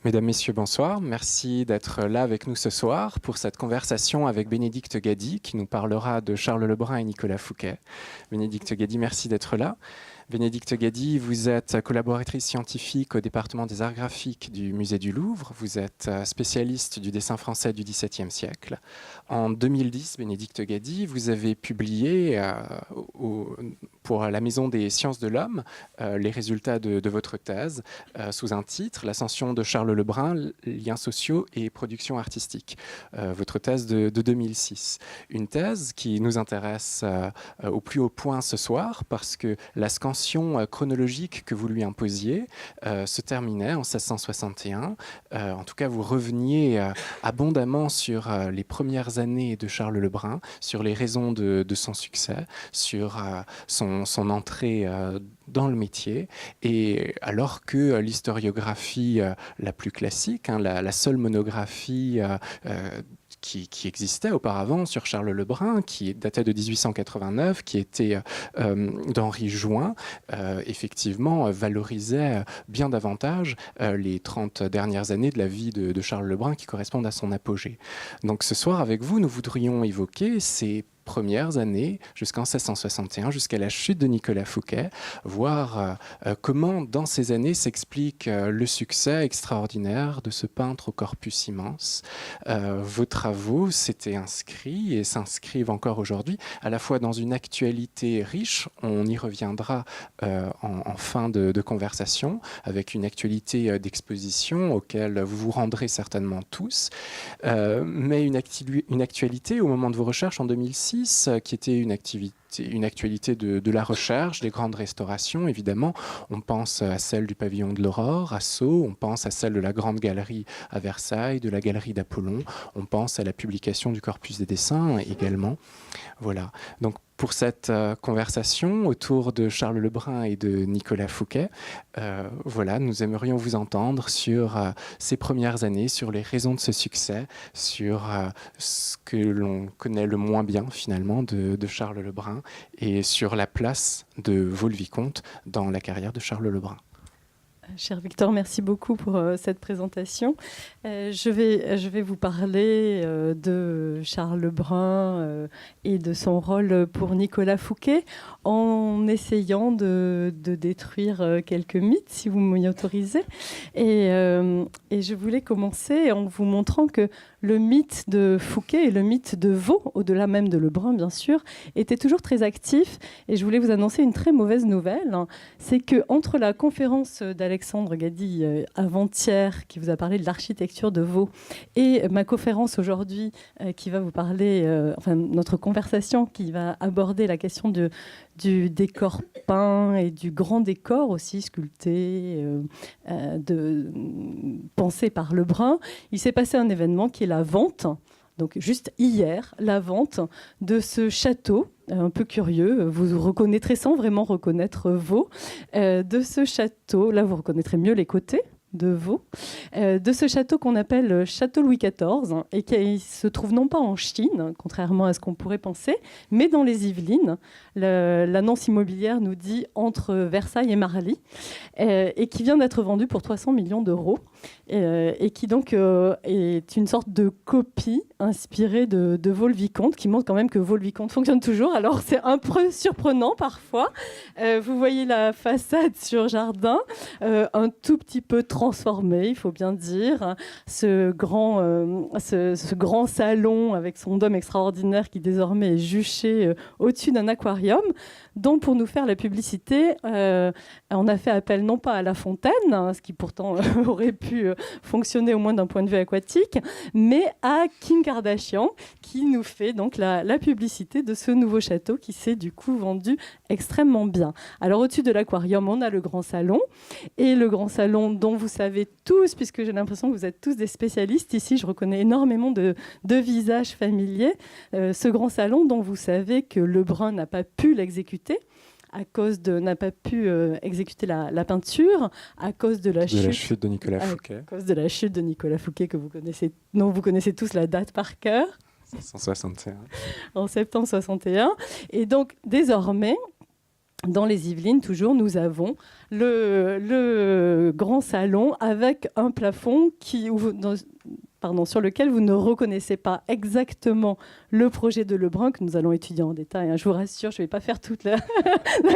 Mesdames, Messieurs, bonsoir. Merci d'être là avec nous ce soir pour cette conversation avec Bénédicte Gady qui nous parlera de Charles Lebrun et Nicolas Fouquet. Bénédicte Gady, merci d'être là. Bénédicte Gady, vous êtes collaboratrice scientifique au département des arts graphiques du Musée du Louvre. Vous êtes spécialiste du dessin français du XVIIe siècle. En 2010, Bénédicte Gady, vous avez publié pour la Maison des sciences de l'homme les résultats de votre thèse sous un titre, L'ascension de Charles Lebrun, liens sociaux et production artistique. Votre thèse de 2006. Une thèse qui nous intéresse au plus haut point ce soir parce que la scansion chronologique que vous lui imposiez se terminait en 1661. En tout cas, vous reveniez abondamment sur les premières années de Charles Lebrun, sur les raisons de son succès, sur son entrée dans le métier. Et alors que l'historiographie la plus classique, la seule monographie qui existait auparavant sur Charles Lebrun, qui datait de 1889, qui était d'Henri Jouin, effectivement valorisait bien davantage les 30 dernières années de la vie de Charles Lebrun qui correspondent à son apogée. Donc ce soir, avec vous, nous voudrions évoquer ces premières années jusqu'en 1661, jusqu'à la chute de Nicolas Fouquet, voir comment dans ces années s'explique le succès extraordinaire de ce peintre au corpus immense. Vos travaux s'étaient inscrits et s'inscrivent encore aujourd'hui, à la fois dans une actualité riche, on y reviendra en fin de conversation, avec une actualité d'exposition auquel vous vous rendrez certainement tous, mais une actualité au moment de vos recherches en 2006, qui était une actualité de la recherche, des grandes restaurations, évidemment. On pense à celle du pavillon de l'Aurore, à Sceaux, on pense à celle de la Grande Galerie à Versailles, de la Galerie d'Apollon, on pense à la publication du Corpus des dessins également. Voilà. Donc, pour cette conversation autour de Charles Lebrun et de Nicolas Fouquet, voilà, nous aimerions vous entendre sur ces premières années, sur les raisons de ce succès, sur ce que l'on connaît le moins bien finalement de Charles Lebrun et sur la place de Vaux-le-Vicomte dans la carrière de Charles Lebrun. Cher Victor, merci beaucoup pour cette présentation. Je vais vous parler de Charles Lebrun et de son rôle pour Nicolas Fouquet en essayant de détruire quelques mythes, si vous m'y autorisez. Et je voulais commencer en vous montrant que le mythe de Fouquet et le mythe de Vaux, au-delà même de Lebrun bien sûr, étaient toujours très actifs. Et je voulais vous annoncer une très mauvaise nouvelle, c'est qu'entre la conférence d'Alexandre Gady avant-hier, qui vous a parlé de l'architecture de Vaux, et ma conférence aujourd'hui, qui va vous parler, enfin notre conversation qui va aborder la question du décor peint et du grand décor aussi sculpté, pensé par Lebrun, il s'est passé un événement qui est la vente, donc juste hier, la vente de ce château, un peu curieux, vous reconnaîtrez sans vraiment reconnaître Vaux, de ce château, là vous reconnaîtrez mieux les côtés de Vaux, de ce château qu'on appelle Château Louis XIV et qui se trouve non pas en Chine, contrairement à ce qu'on pourrait penser, mais dans les Yvelines. L'annonce immobilière nous dit entre Versailles et Marly, et qui vient d'être vendu pour 300 millions d'euros, et qui donc est une sorte de copie inspirée de Vaux-le-Vicomte, qui montre quand même que Vaux-le-Vicomte fonctionne toujours. Alors c'est un peu surprenant parfois. Vous voyez la façade sur jardin, un tout petit peu transformé, il faut bien dire. Ce grand salon avec son dôme extraordinaire qui désormais est juché au-dessus d'un aquarium, dont pour nous faire la publicité, on a fait appel non pas à La Fontaine, ce qui pourtant aurait pu fonctionner au moins d'un point de vue aquatique, mais à Kim Kardashian, qui nous fait donc la publicité de ce nouveau château qui s'est du coup vendu extrêmement bien. Alors au-dessus de l'aquarium, on a le grand salon, et le grand salon dont vous savez tous, puisque j'ai l'impression que vous êtes tous des spécialistes ici, je reconnais énormément de visages familiers, ce grand salon dont vous savez que Lebrun n'a pas pu l'exécuter, n'a pas pu exécuter la peinture à cause de la chute de Nicolas Fouquet. À cause de la chute de Nicolas Fouquet dont vous connaissez tous la date par cœur. 1761. En septembre 61. Et donc désormais, dans les Yvelines, toujours, nous avons le grand salon avec un plafond sur lequel vous ne reconnaissez pas exactement le projet de Lebrun que nous allons étudier en détail. Je vous rassure, je ne vais pas faire toute la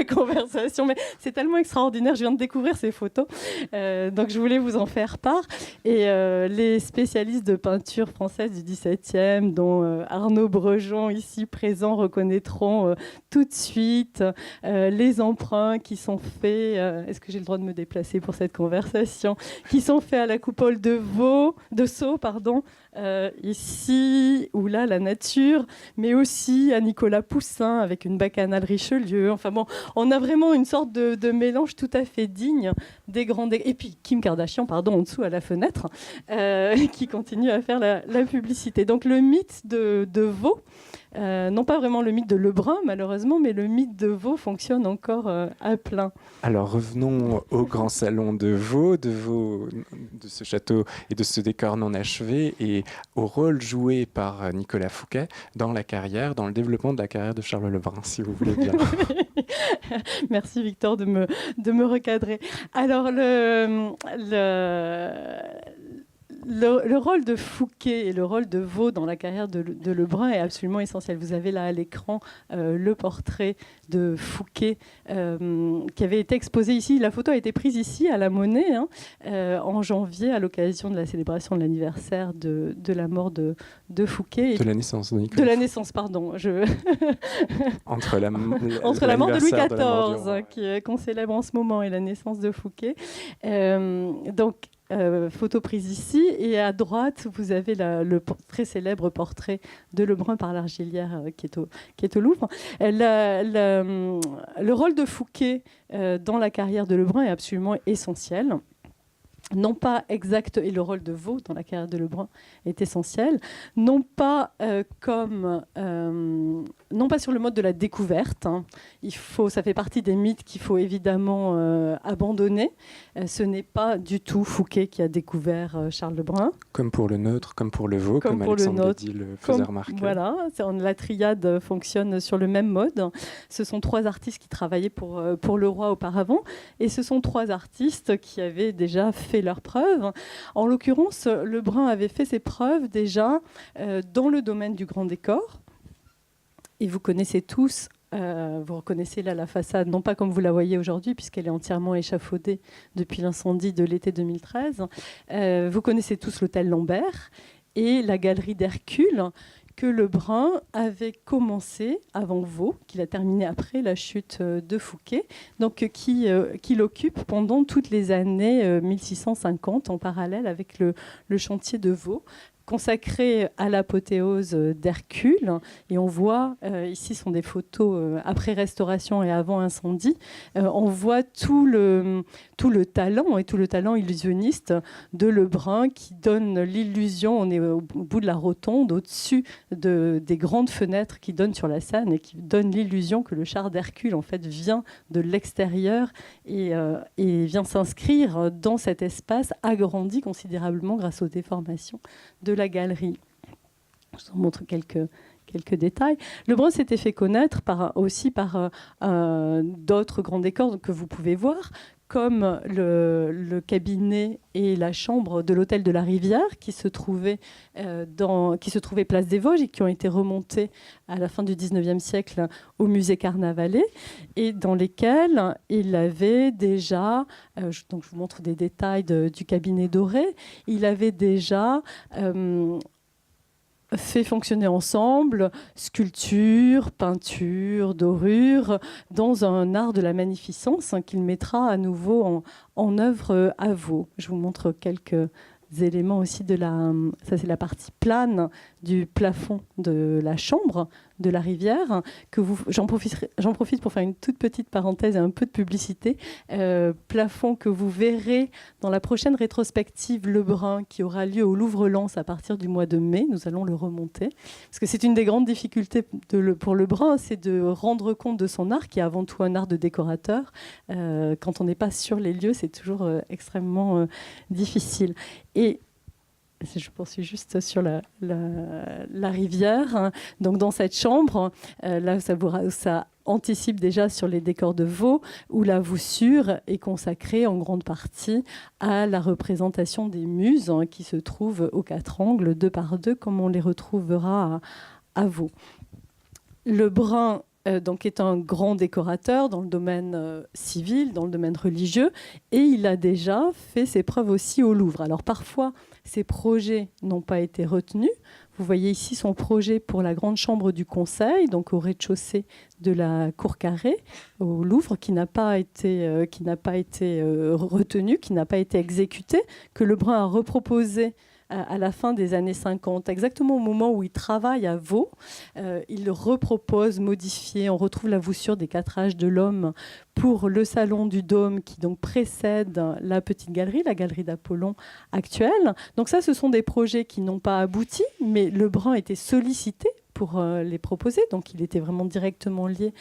conversation, mais c'est tellement extraordinaire. Je viens de découvrir ces photos, donc je voulais vous en faire part. Et les spécialistes de peinture française du XVIIe, dont Arnaud Brejon, ici présent, reconnaîtront tout de suite les emprunts qui sont faits. Est-ce que j'ai le droit de me déplacer pour cette conversation? Qui sont faits à la coupole de Sceaux, ici ou là, la nature, mais aussi à Nicolas Poussin avec une bacchanale Richelieu. Enfin bon, on a vraiment une sorte de mélange tout à fait digne des grands... Et puis Kim Kardashian, en dessous à la fenêtre, qui continue à faire la publicité. Donc le mythe de Vaux, non pas vraiment le mythe de Lebrun malheureusement, mais le mythe de Vaux fonctionne encore à plein. Alors revenons au grand salon de Vaux, de ce château et de ce décor non achevé, et au rôle joué par Nicolas Fouquet dans le développement de la carrière de Charles Lebrun, si vous voulez bien. Merci Victor de me recadrer. Alors le rôle de Fouquet et le rôle de Vaux dans la carrière de Lebrun est absolument essentiel. Vous avez là à l'écran le portrait de Fouquet qui avait été exposé ici. La photo a été prise ici à la Monnaie en janvier à l'occasion de la célébration de l'anniversaire de la mort de Fouquet. De la naissance de Nicolas. De la naissance, pardon. Entre la mort de Louis XIV, qu'on célèbre en ce moment, et la naissance de Fouquet. Photo prise ici, et à droite vous avez le très célèbre portrait de Lebrun par l'Argilière qui est au Louvre. Le rôle de Fouquet dans la carrière de Lebrun est absolument essentiel. Non pas exact, et le rôle de Vaux dans la carrière de Lebrun est essentiel, non pas sur le mode de la découverte. Ça fait partie des mythes qu'il faut évidemment abandonner. Ce n'est pas du tout Fouquet qui a découvert Charles Lebrun. Comme pour le Nôtre, comme pour le Vaux, comme Alexandre Bédi le faisait remarquer. Voilà, la triade fonctionne sur le même mode. Ce sont 3 artistes qui travaillaient pour le roi auparavant, et ce sont 3 artistes qui avaient déjà fait leurs preuves. En l'occurrence, Lebrun avait fait ses preuves déjà dans le domaine du grand décor. Et vous connaissez tous, vous reconnaissez là la façade, non pas comme vous la voyez aujourd'hui, puisqu'elle est entièrement échafaudée depuis l'incendie de l'été 2013. Vous connaissez tous l'hôtel Lambert et la galerie d'Hercule, que Lebrun avait commencé avant Vaux, qu'il a terminé après la chute de Fouquet, donc qu'il occupe pendant toutes les années 1650 en parallèle avec le chantier de Vaux, consacré à l'apothéose d'Hercule. Et on voit, ici sont des photos après restauration et avant incendie, on voit tout le talent et tout le talent illusionniste de Lebrun qui donne l'illusion, on est au bout de la rotonde, au-dessus des grandes fenêtres qui donnent sur la Seine et qui donnent l'illusion que le char d'Hercule en fait vient de l'extérieur et vient s'inscrire dans cet espace agrandi considérablement grâce aux déformations de la galerie. Je vous montre quelques détails. Lebrun s'était fait connaître aussi par d'autres grands décors que vous pouvez voir, comme le cabinet et la chambre de l'hôtel de la Rivière qui se trouvait place des Vosges et qui ont été remontés à la fin du XIXe siècle au musée Carnavalet, et dans lesquels il avait déjà, donc je vous montre des détails du cabinet doré, il avait déjà fait fonctionner ensemble sculpture, peinture, dorure, dans un art de la magnificence qu'il mettra à nouveau en œuvre à Vaux. Je vous montre quelques éléments aussi ça c'est la partie plane du plafond de la chambre de la Rivière. J'en profite pour faire une toute petite parenthèse et un peu de publicité. Plafond que vous verrez dans la prochaine rétrospective Lebrun qui aura lieu au Louvre-Lens à partir du mois de mai. Nous allons le remonter. Parce que c'est une des grandes difficultés pour Lebrun, c'est de rendre compte de son art, qui est avant tout un art de décorateur. Quand on n'est pas sur les lieux, c'est toujours extrêmement difficile. Et je poursuis juste sur la rivière. Donc dans cette chambre, là, ça anticipe déjà sur les décors de veau, où la voussure est consacrée en grande partie à la représentation des muses qui se trouvent aux quatre angles, deux par deux, comme on les retrouvera à Vaux. Le Brun donc est un grand décorateur dans le domaine civil, dans le domaine religieux, et il a déjà fait ses preuves aussi au Louvre. Alors parfois, ses projets n'ont pas été retenus. Vous voyez ici son projet pour la grande chambre du Conseil, donc au rez-de-chaussée de la Cour Carrée, au Louvre, qui n'a pas été retenu, qui n'a pas été exécuté, que Lebrun a reproposé à la fin des années 50, exactement au moment où il travaille à Vaux. Il repropose, modifié, on retrouve la voussure des 4 âges de l'homme pour le salon du Dôme qui donc précède la petite galerie, la galerie d'Apollon actuelle. Donc ça, ce sont des projets qui n'ont pas abouti, mais Lebrun était sollicité pour les proposer, donc il était vraiment directement lié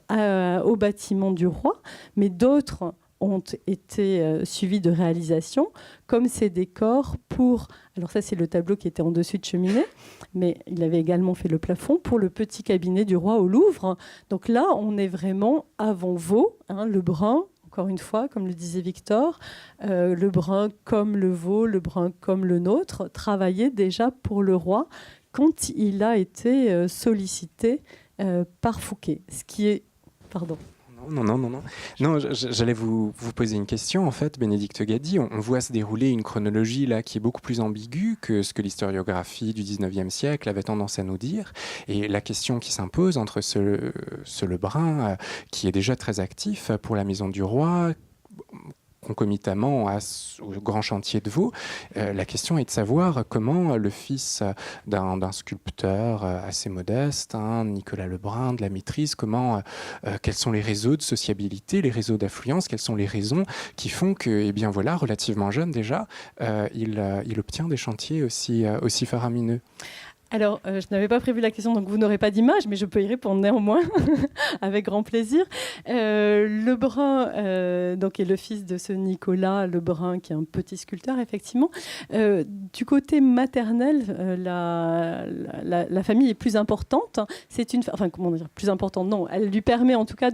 au bâtiment du roi, mais d'autres ont été suivis de réalisation, comme ces décors pour... Alors ça, c'est le tableau qui était en dessus de cheminée, mais il avait également fait le plafond pour le petit cabinet du roi au Louvre. Donc là, on est vraiment avant Vaux, Lebrun, encore une fois, comme le disait Victor, Lebrun comme le Vaux, Lebrun comme le nôtre, travaillait déjà pour le roi quand il a été sollicité par Fouquet. Ce qui est... Pardon. Non, j'allais vous poser une question. En fait, Bénédicte Gady, on voit se dérouler une chronologie là qui est beaucoup plus ambiguë que ce que l'historiographie du 19e siècle avait tendance à nous dire. Et la question qui s'impose entre ce Lebrun, qui est déjà très actif pour la Maison du Roi, concomitamment au grand chantier de Vaux, la question est de savoir comment le fils d'un sculpteur assez modeste, Nicolas Lebrun, de la maîtrise, quels sont les réseaux de sociabilité, les réseaux d'affluence, quelles sont les raisons qui font que, eh bien voilà, relativement jeune déjà, il obtient des chantiers aussi faramineux. Alors, je n'avais pas prévu la question, donc vous n'aurez pas d'image, mais je peux y répondre néanmoins, avec grand plaisir. Lebrun donc, est le fils de ce Nicolas Lebrun, qui est un petit sculpteur, effectivement. Du côté maternel, la famille est plus importante. Comment dire, plus importante, non. Elle lui permet en tout cas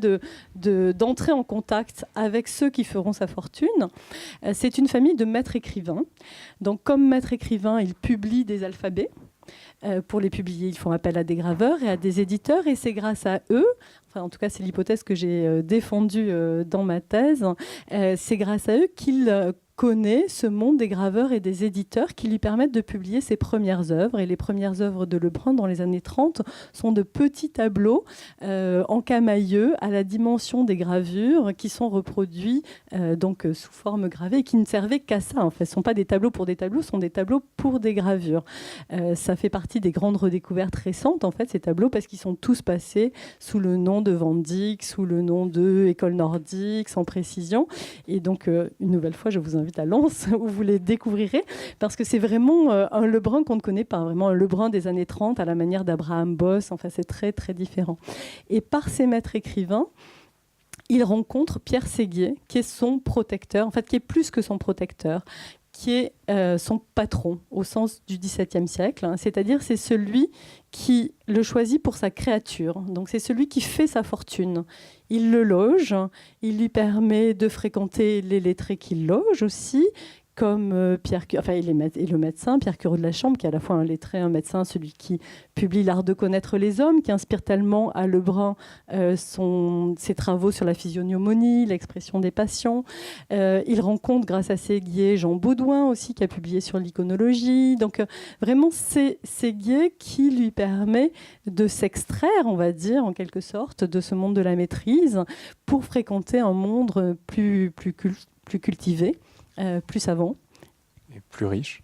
d'entrer en contact avec ceux qui feront sa fortune. C'est une famille de maîtres écrivains. Donc, comme maître écrivain, il publie des alphabets. Pour les publier, ils font appel à des graveurs et à des éditeurs, et c'est grâce à eux, en tout cas c'est l'hypothèse que j'ai défendue dans ma thèse, c'est grâce à eux qu'il connaît ce monde des graveurs et des éditeurs qui lui permettent de publier ses premières œuvres. Et les premières œuvres de Lebrun dans les années 30 sont de petits tableaux en camailleux à la dimension des gravures qui sont reproduits donc sous forme gravée et qui ne servaient qu'à ça. En fait, ce ne sont pas des tableaux pour des tableaux, ce sont des tableaux pour des gravures. Ça fait partie des grandes redécouvertes récentes, en fait, ces tableaux, parce qu'ils sont tous passés sous le nom de Van Dyck, sous le nom de École nordique, sans précision. Et donc, une nouvelle fois, je vous invite à Lens, où vous les découvrirez, parce que c'est vraiment un Lebrun qu'on ne connaît pas, vraiment un Lebrun des années 30 à la manière d'Abraham Boss. Enfin, c'est très, très différent. Et par ces maîtres écrivains, il rencontre Pierre Séguier, qui est son protecteur, en fait, qui est plus que son protecteur, qui est son patron au sens du XVIIe siècle, c'est-à-dire c'est celui qui le choisit pour sa créature, donc c'est celui qui fait sa fortune. Il le loge, il lui permet de fréquenter les lettrés qu'il loge aussi, comme et le médecin, Pierre Curot de la Chambre, qui est à la fois un lettré, un médecin, celui qui publie L'art de connaître les hommes, qui inspire tellement à Lebrun ses travaux sur la physiognomonie, l'expression des passions. Il rencontre, grâce à Séguier, Jean Baudouin aussi, qui a publié sur l'iconologie. Donc vraiment, c'est Séguier qui lui permet de s'extraire, on va dire, en quelque sorte, de ce monde de la maîtrise pour fréquenter un monde plus cultivé. Plus savant. Et plus riche.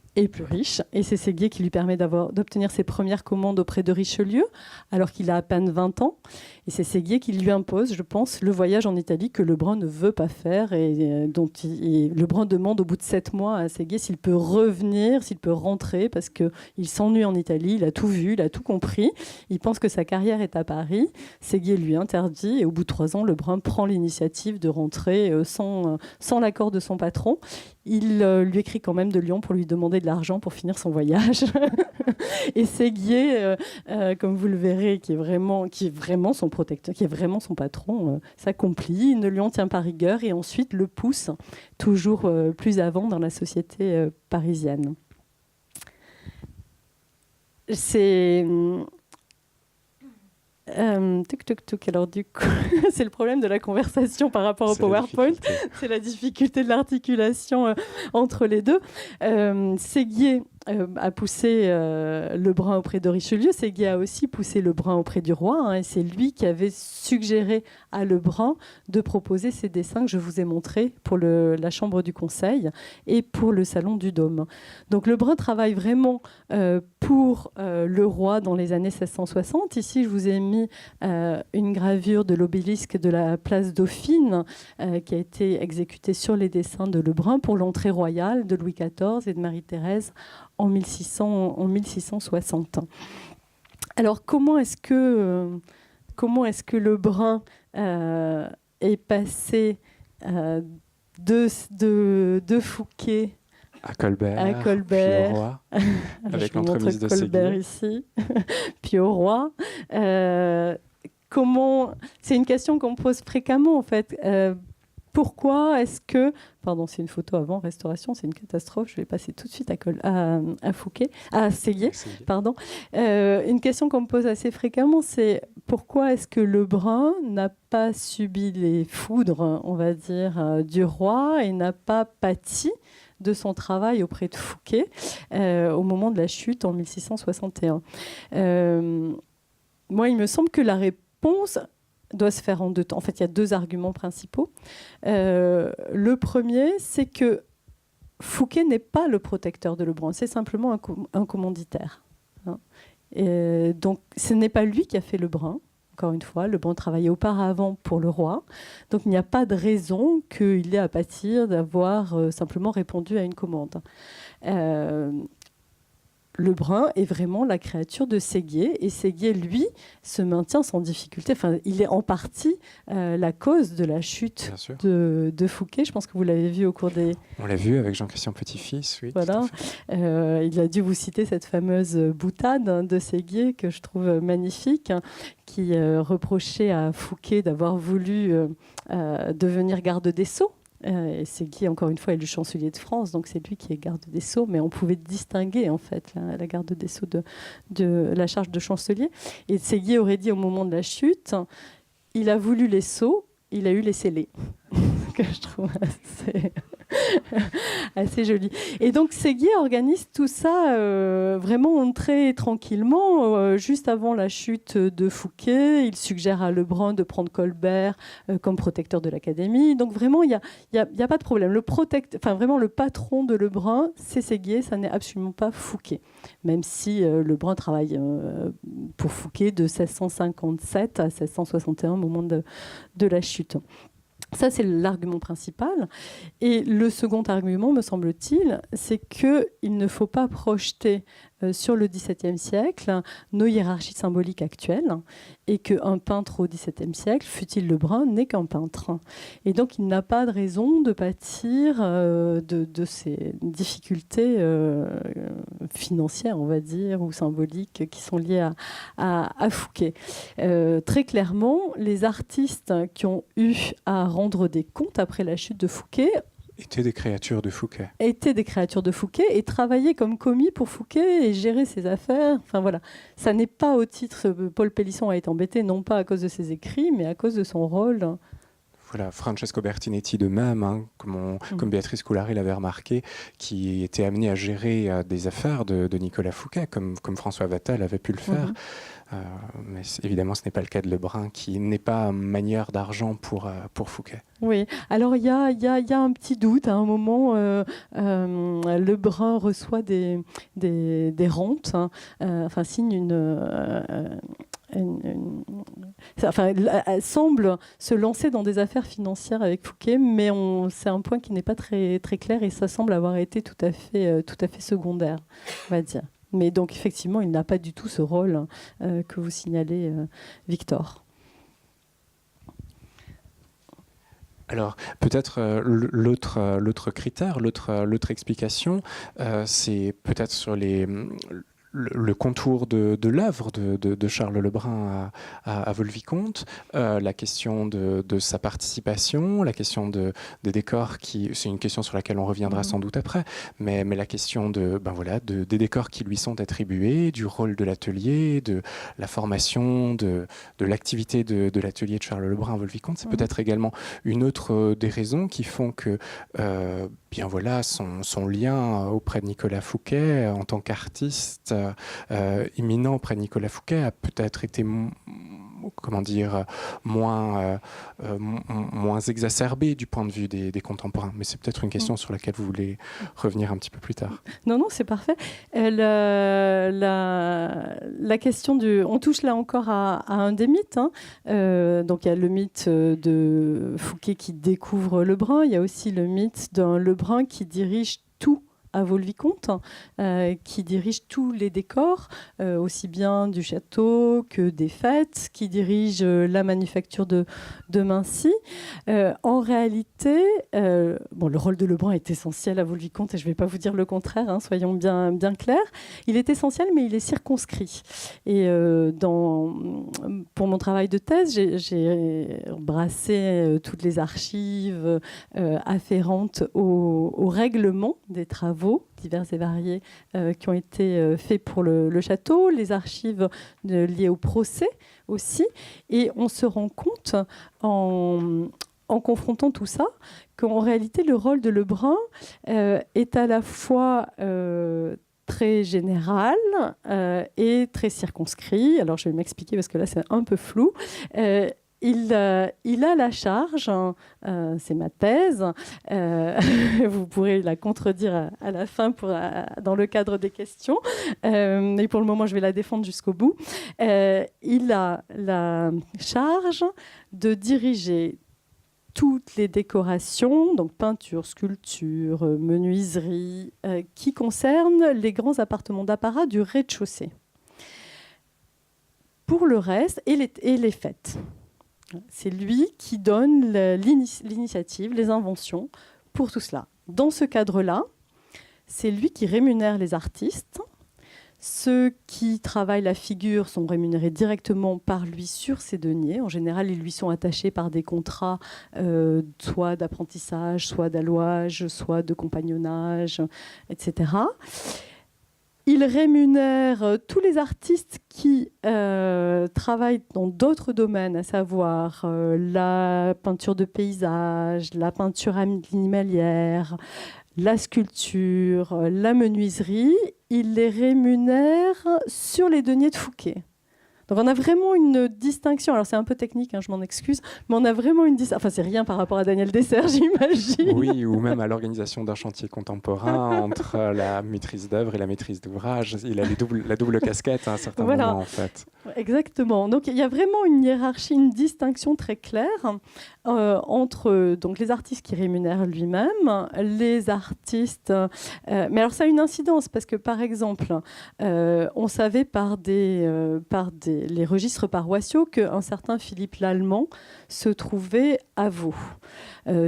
Et c'est Séguier qui lui permet d'obtenir ses premières commandes auprès de Richelieu, alors qu'il a à peine 20 ans. Et c'est Séguier qui lui impose, je pense, le voyage en Italie que Lebrun ne veut pas faire et dont Lebrun demande au bout de 7 mois à Séguier s'il peut revenir, s'il peut rentrer, parce qu'il s'ennuie en Italie, il a tout vu, il a tout compris. Il pense que sa carrière est à Paris. Séguier lui interdit et au bout de 3 ans, Lebrun prend l'initiative de rentrer sans l'accord de son patron. Il lui écrit quand même de Lyon pour lui demander de l'argent pour finir son voyage. Et Séguier, comme vous le verrez, qui est vraiment son protecteur, qui est vraiment son patron, s'accomplit, ne lui en tient pas rigueur et ensuite le pousse toujours plus avant dans la société parisienne. C'est... Alors du coup, c'est le problème de la conversation par rapport au PowerPoint. C'est la difficulté de l'articulation entre les deux. Séguier a poussé Lebrun auprès de Richelieu. Séguier a aussi poussé Lebrun auprès du roi. Et c'est lui qui avait suggéré à Lebrun de proposer ces dessins que je vous ai montrés pour la Chambre du Conseil et pour le Salon du Dôme. Donc Lebrun travaille vraiment pour le roi dans les années 1660. Ici, je vous ai mis une gravure de l'obélisque de la place Dauphine qui a été exécutée sur les dessins de Lebrun pour l'entrée royale de Louis XIV et de Marie-Thérèse en 1660. Alors, comment est-ce que Lebrun est passé de Fouquet à Colbert, puis au roi, avec l'entremise de Colbert ici, puis au roi. C'est une question qu'on me pose fréquemment, en fait. Pourquoi est-ce que... Pardon, c'est une photo avant restauration, c'est une catastrophe. Je vais passer tout de suite à Fouquet, à Séguier. Pardon. Une question qu'on me pose assez fréquemment, c'est pourquoi est-ce que Lebrun n'a pas subi les foudres, on va dire, du roi et n'a pas pâti de son travail auprès de Fouquet au moment de la chute en 1661. Moi, il me semble que la réponse doit se faire en deux temps. En fait, il y a deux arguments principaux. Le premier, c'est que Fouquet n'est pas le protecteur de Lebrun, c'est simplement un commanditaire. Hein. Donc, ce n'est pas lui qui a fait Lebrun. Encore une fois, Lebrun travaillait auparavant pour le roi. Donc, il n'y a pas de raison qu'il ait à pâtir d'avoir simplement répondu à une commande. Lebrun est vraiment la créature de Séguier et Séguier, lui, se maintient sans difficulté. Enfin, il est en partie la cause de la chute de Fouquet. Je pense que vous l'avez vu au cours des... On l'a vu avec Jean-Christian Petit-Fils, oui. Voilà. Il a dû vous citer cette fameuse boutade de Séguier que je trouve magnifique, qui reprochait à Fouquet d'avoir voulu devenir garde des Sceaux. Et Séguier, encore une fois, est le chancelier de France, donc c'est lui qui est garde des Sceaux, mais on pouvait distinguer en fait la garde des Sceaux de la charge de chancelier. Et Séguier aurait dit au moment de la chute, il a voulu les Sceaux, il a eu les scellés. Que je trouve assez joli. Et donc Séguier organise tout ça vraiment très tranquillement. Juste avant la chute de Fouquet, il suggère à Lebrun de prendre Colbert comme protecteur de l'Académie. Donc vraiment, il y a pas de problème. Vraiment, le patron de Lebrun, c'est Séguier, ça n'est absolument pas Fouquet. Même si Lebrun travaille pour Fouquet de 1657 à 1661, au moment de la chute. Ça, c'est l'argument principal. Et le second argument, me semble-t-il, c'est qu'il ne faut pas projeter sur le XVIIe siècle nos hiérarchies symboliques actuelles et qu'un peintre au XVIIe siècle, fût-il Lebrun, n'est qu'un peintre. Et donc, il n'a pas de raison de pâtir de ces difficultés financières, on va dire, ou symboliques qui sont liées à Fouquet. Très clairement, les artistes qui ont eu à rendre des comptes après la chute de Fouquet étaient des créatures de Fouquet. Et travaillaient comme commis pour Fouquet et géraient ses affaires. Enfin voilà, ça n'est pas au titre... Paul Pélisson a été embêté, non pas à cause de ses écrits, mais à cause de son rôle. Voilà, Francesco Bertinetti de même, hein, comme Béatrice Coulary l'avait remarqué, qui était amené à gérer des affaires de Nicolas Fouquet, comme François Watteau avait pu le faire. Mais évidemment, ce n'est pas le cas de Lebrun, qui n'est pas manière d'argent pour Fouquet. Oui, alors il y a un petit doute. À un moment, Lebrun reçoit des rentes, signe elle semble se lancer dans des affaires financières avec Fouquet, mais c'est un point qui n'est pas très, très clair et ça semble avoir été tout à fait secondaire, on va dire. Mais donc, effectivement, il n'a pas du tout ce rôle que vous signalez, Victor. Alors, peut-être l'autre critère, l'autre explication, c'est peut-être sur le contour de l'œuvre de Charles Lebrun à Vaux-le-Vicomte, la question de sa participation, la question des décors, c'est une question sur laquelle on reviendra sans doute après, mais la question des décors qui lui sont attribués, du rôle de l'atelier, de la formation, de l'activité de l'atelier de Charles Lebrun à Vaux-le-Vicomte, c'est peut-être également une autre des raisons qui font que son lien auprès de Nicolas Fouquet en tant qu'artiste imminent auprès de Nicolas Fouquet a peut-être été moins exacerbé du point de vue des contemporains. Mais c'est peut-être une question sur laquelle vous voulez revenir un petit peu plus tard. Non, c'est parfait. La question on touche là encore à un des mythes. Donc il y a le mythe de Fouquet qui découvre Lebrun. Il y a aussi le mythe d'un Lebrun qui dirige tout à Vaux-le-Vicomte, qui dirige tous les décors, aussi bien du château que des fêtes, qui dirige la manufacture de Mincy. En réalité, le rôle de Lebrun est essentiel à Vaux-le-Vicomte, et je ne vais pas vous dire le contraire, soyons bien clairs. Il est essentiel, mais il est circonscrit. Et pour mon travail de thèse, j'ai brassé toutes les archives afférentes au règlement des travaux divers et variés qui ont été faits pour le château, les archives liées au procès aussi. Et on se rend compte, en confrontant tout ça, qu'en réalité, le rôle de Lebrun est à la fois très général et très circonscrit. Alors, je vais m'expliquer parce que là, c'est un peu flou. Il a la charge, c'est ma thèse, vous pourrez la contredire à la fin dans le cadre des questions, et pour le moment je vais la défendre jusqu'au bout. Il a la charge de diriger toutes les décorations, donc peinture, sculpture, menuiserie, qui concernent les grands appartements d'apparat du rez-de-chaussée. Pour le reste, et les fêtes. C'est lui qui donne l'initiative, les inventions pour tout cela. Dans ce cadre-là, c'est lui qui rémunère les artistes. Ceux qui travaillent la figure sont rémunérés directement par lui sur ses deniers. En général, ils lui sont attachés par des contrats soit d'apprentissage, soit d'allouage, soit de compagnonnage, etc. Il rémunère tous les artistes qui travaillent dans d'autres domaines, à savoir la peinture de paysage, la peinture animalière, la sculpture, la menuiserie. Il les rémunère sur les deniers de Fouquet. Donc on a vraiment une distinction, alors c'est un peu technique, je m'en excuse, mais on a vraiment une distinction, enfin c'est rien par rapport à Daniel Dessert, j'imagine. Oui, ou même à l'organisation d'un chantier contemporain entre la maîtrise d'œuvre et la maîtrise d'ouvrage. Il a la double casquette à un certain moment en fait. Exactement, donc il y a vraiment une hiérarchie, une distinction très claire entre donc, les artistes qui rémunèrent lui-même, les artistes... mais alors ça a une incidence, parce que par exemple, on savait par les registres paroissiaux qu'un certain Philippe Lallemand se trouvait à Vaux.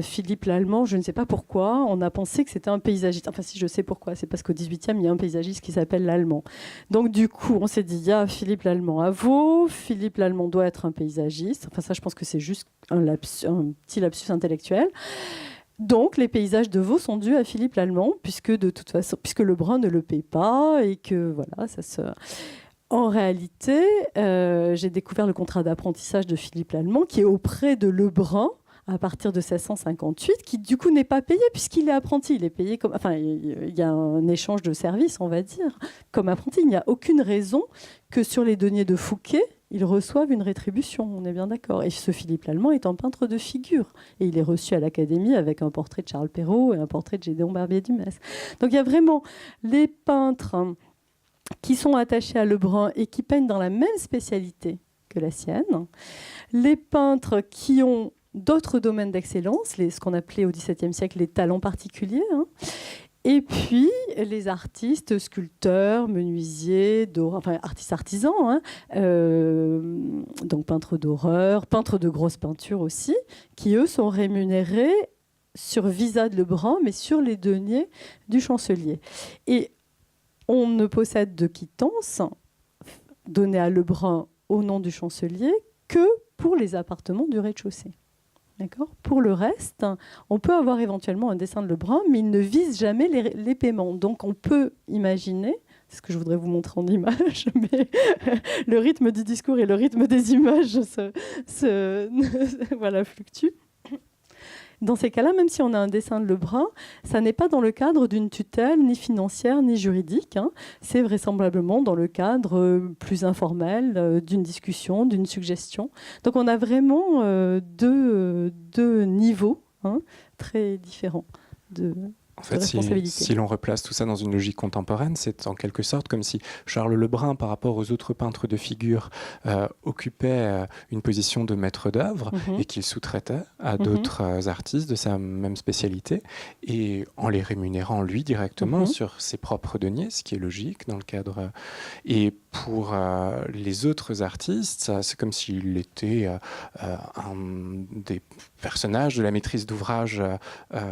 Philippe Lallemand, je ne sais pas pourquoi, on a pensé que c'était un paysagiste. Enfin, si je sais pourquoi, c'est parce qu'au XVIIIe, il y a un paysagiste qui s'appelle Lallemand. Donc, du coup, on s'est dit, il y a Philippe Lallemand à Vaux, Philippe Lallemand doit être un paysagiste. Enfin, ça, je pense que c'est juste un petit lapsus intellectuel. Donc, les paysages de Vaux sont dus à Philippe Lallemand, puisque de toute façon, puisque Lebrun ne le paye pas, et que voilà, ça se... En réalité, j'ai découvert le contrat d'apprentissage de Philippe Lallemand, qui est auprès de Lebrun, à partir de 1658, qui du coup n'est pas payé puisqu'il est apprenti. Il est payé comme... Enfin, il y a un échange de services, on va dire, comme apprenti. Il n'y a aucune raison que sur les deniers de Fouquet, ils reçoivent une rétribution, on est bien d'accord. Et ce Philippe Lallemand est un peintre de figure. Et il est reçu à l'Académie avec un portrait de Charles Perrault et un portrait de Gédéon Barbier-Dumès. Donc il y a vraiment les peintres qui sont attachés à Lebrun et qui peignent dans la même spécialité que la sienne. Les peintres qui ont d'autres domaines d'excellence, ce qu'on appelait au XVIIe siècle les talents particuliers, Et puis, les artistes, sculpteurs, menuisiers, artistes artisans, hein, donc peintres d'horreur, peintres de grosses peintures aussi, qui, eux, sont rémunérés sur visa de Lebrun, mais sur les deniers du chancelier. Et on ne possède de quittance donnée à Lebrun au nom du chancelier que pour les appartements du rez-de-chaussée. D'accord ? Pour le reste, on peut avoir éventuellement un dessin de Lebrun, mais il ne vise jamais les paiements. Donc on peut imaginer, c'est ce que je voudrais vous montrer en image, mais le rythme du discours et le rythme des images voilà, fluctuent. Dans ces cas-là, même si on a un dessin de Lebrun, ça n'est pas dans le cadre d'une tutelle ni financière ni juridique. Hein. C'est vraisemblablement dans le cadre plus informel d'une discussion, d'une suggestion. Donc on a vraiment deux niveaux très différents de En fait, si l'on replace tout ça dans une logique contemporaine, c'est en quelque sorte comme si Charles Lebrun, par rapport aux autres peintres de figure, occupait une position de maître d'œuvre et qu'il sous-traitait à d'autres artistes de sa même spécialité, et en les rémunérant lui directement sur ses propres deniers, ce qui est logique dans le cadre. Et pour les autres artistes, c'est comme s'il était un des personnages de la maîtrise d'ouvrage à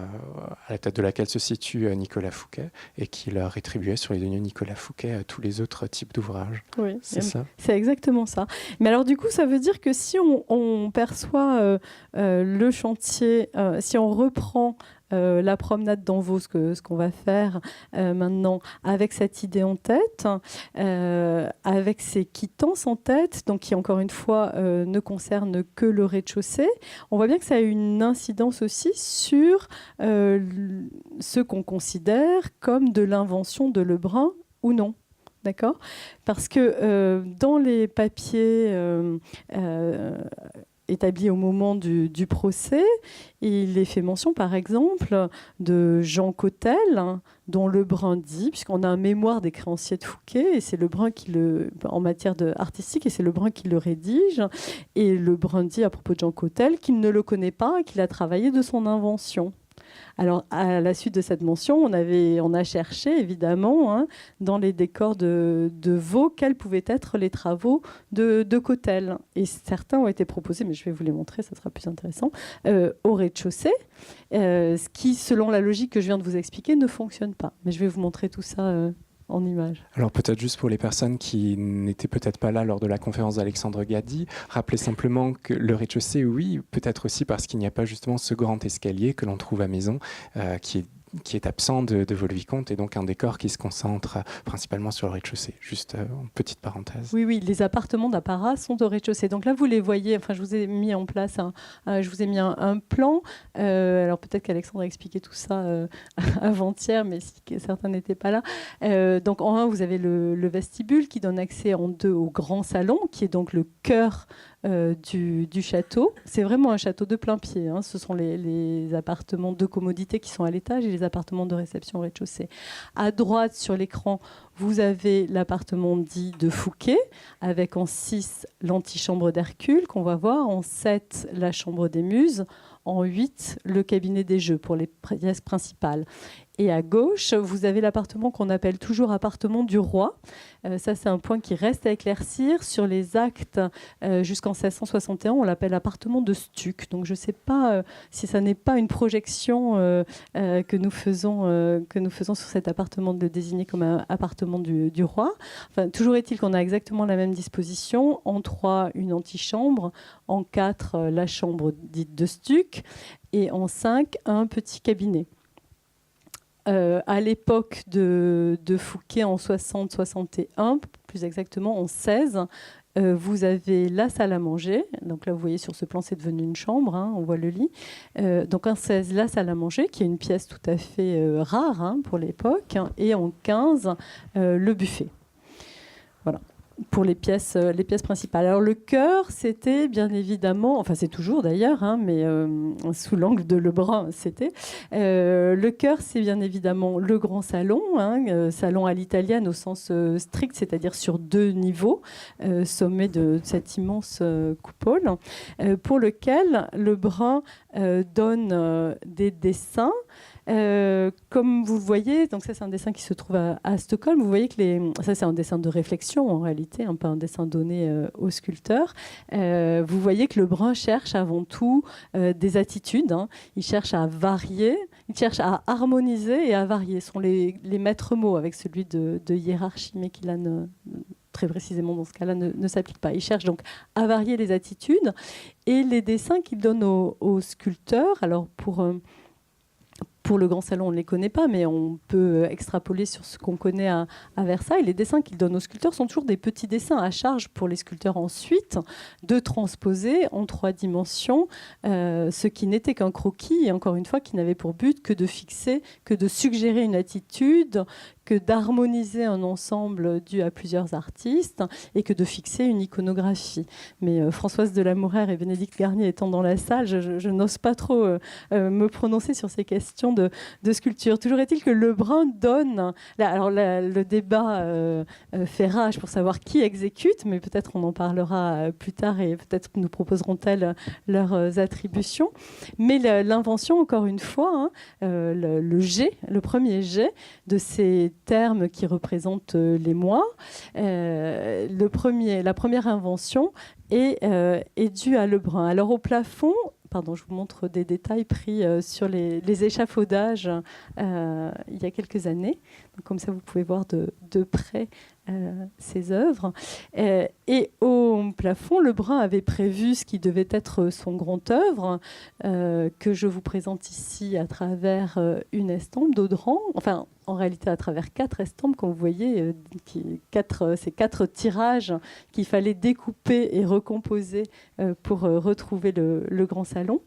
la tête de laquelle se situe Nicolas Fouquet, et qu'il rétribuait sur les deniers de Nicolas Fouquet tous les autres types d'ouvrages. Oui, c'est ça. C'est exactement ça. Mais alors du coup, ça veut dire que si on perçoit le chantier, si on reprend la promenade d'Anvaux, ce qu'on va faire maintenant, avec cette idée en tête, avec ces quittances en tête, donc qui encore une fois ne concernent que le rez-de-chaussée, on voit bien que ça a une incidence aussi sur ce qu'on considère comme de l'invention de Lebrun ou non. D'accord ? Parce que dans les papiers établi au moment du procès, il est fait mention, par exemple, de Jean Cottel, dont Lebrun dit, puisqu'on a un mémoire des créanciers de Fouquet, et c'est Lebrun en matière artistique, et c'est Lebrun qui le rédige, et Lebrun dit à propos de Jean Cottel qu'il ne le connaît pas et qu'il a travaillé de son invention. Alors, à la suite de cette mention, on a cherché, évidemment, dans les décors de Vaux, quels pouvaient être les travaux de Cottel. Et certains ont été proposés, mais je vais vous les montrer, ça sera plus intéressant, au rez-de-chaussée, ce qui, selon la logique que je viens de vous expliquer, ne fonctionne pas. Mais je vais vous montrer tout ça en images. Alors peut-être juste pour les personnes qui n'étaient peut-être pas là lors de la conférence d'Alexandre Gady, rappelez simplement que le rez-de-chaussée, oui, peut-être aussi parce qu'il n'y a pas justement ce grand escalier que l'on trouve à Maison, qui est absent de Vaux-le-Vicomte, et donc un décor qui se concentre principalement sur le rez-de-chaussée. Juste en petite parenthèse. Oui, les appartements d'apparat sont au rez-de-chaussée. Donc là, vous les voyez, enfin, je vous ai mis en place je vous ai mis un plan. Alors peut-être qu'Alexandre a expliqué tout ça avant-hier, mais certains n'étaient pas là. Donc en un, vous avez le vestibule qui donne accès en deux au grand salon, qui est donc le cœur du château. C'est vraiment un château de plein pied. Ce sont les appartements de commodité qui sont à l'étage et les appartements de réception au rez-de-chaussée. À droite, sur l'écran, vous avez l'appartement dit de Fouquet, avec en 6 l'antichambre d'Hercule qu'on va voir, en 7 la chambre des Muses, en 8 le cabinet des jeux pour les pièces principales. Et à gauche, vous avez l'appartement qu'on appelle toujours appartement du roi. Ça, c'est un point qui reste à éclaircir. Sur les actes jusqu'en 1661, on l'appelle appartement de Stuc. Donc, je ne sais pas si ça n'est pas une projection que nous faisons sur cet appartement de le désigner comme un appartement du roi. Enfin, toujours est-il qu'on a exactement la même disposition. En 3, une antichambre. En 4, la chambre dite de Stuc. Et en 5, un petit cabinet. À l'époque de Fouquet, en 60-61, plus exactement en 16, vous avez la salle à manger. Donc là, vous voyez sur ce plan, c'est devenu une chambre, on voit le lit. Donc en 16, la salle à manger, qui est une pièce tout à fait rare pour l'époque. Et en 15, le buffet. Voilà. Pour les pièces principales. Alors le cœur, c'était bien évidemment, enfin c'est toujours d'ailleurs, mais sous l'angle de Lebrun, c'était. Le cœur, c'est bien évidemment le grand salon, salon à l'italienne au sens strict, c'est-à-dire sur 2 niveaux, sommet de cette immense coupole, pour lequel Lebrun donne des dessins Comme vous le voyez, donc ça c'est un dessin qui se trouve à Stockholm. Vous voyez que ça c'est un dessin de réflexion en réalité, pas un dessin donné au sculpteur. Vous voyez que Lebrun cherche avant tout des attitudes. Il cherche à varier, il cherche à harmoniser et à varier. Ce sont les maîtres mots avec celui de hiérarchie, mais qui là très précisément dans ce cas-là ne s'applique pas. Il cherche donc à varier les attitudes et les dessins qu'il donne aux sculpteurs. Alors pour le Grand Salon, on ne les connaît pas, mais on peut extrapoler sur ce qu'on connaît à Versailles. Les dessins qu'il donne aux sculpteurs sont toujours des petits dessins à charge pour les sculpteurs ensuite de transposer en 3 dimensions ce qui n'était qu'un croquis, et encore une fois, qui n'avait pour but que de fixer, que de suggérer une attitude, que d'harmoniser un ensemble dû à plusieurs artistes et que de fixer une iconographie. Mais Françoise de la Mouraire et Bénédicte Garnier étant dans la salle, je n'ose pas trop me prononcer sur ces questions de sculpture. Toujours est-il que Lebrun donne... le débat fait rage pour savoir qui exécute, mais peut-être on en parlera plus tard et peut-être nous proposeront-elles leurs attributions. Mais l'invention, encore une fois, le premier jet de ces termes qui représentent les mois. La première invention est due à Lebrun. Alors au plafond, je vous montre des détails pris sur les échafaudages il y a quelques années. Donc, comme ça, vous pouvez voir de près ses œuvres. Et au plafond, Lebrun avait prévu ce qui devait être son grand œuvre, que je vous présente ici à travers une estampe d'Audran. Enfin, en réalité, à travers 4 estampes, comme vous voyez, ces 4 tirages qu'il fallait découper et recomposer pour retrouver le Grand Salon.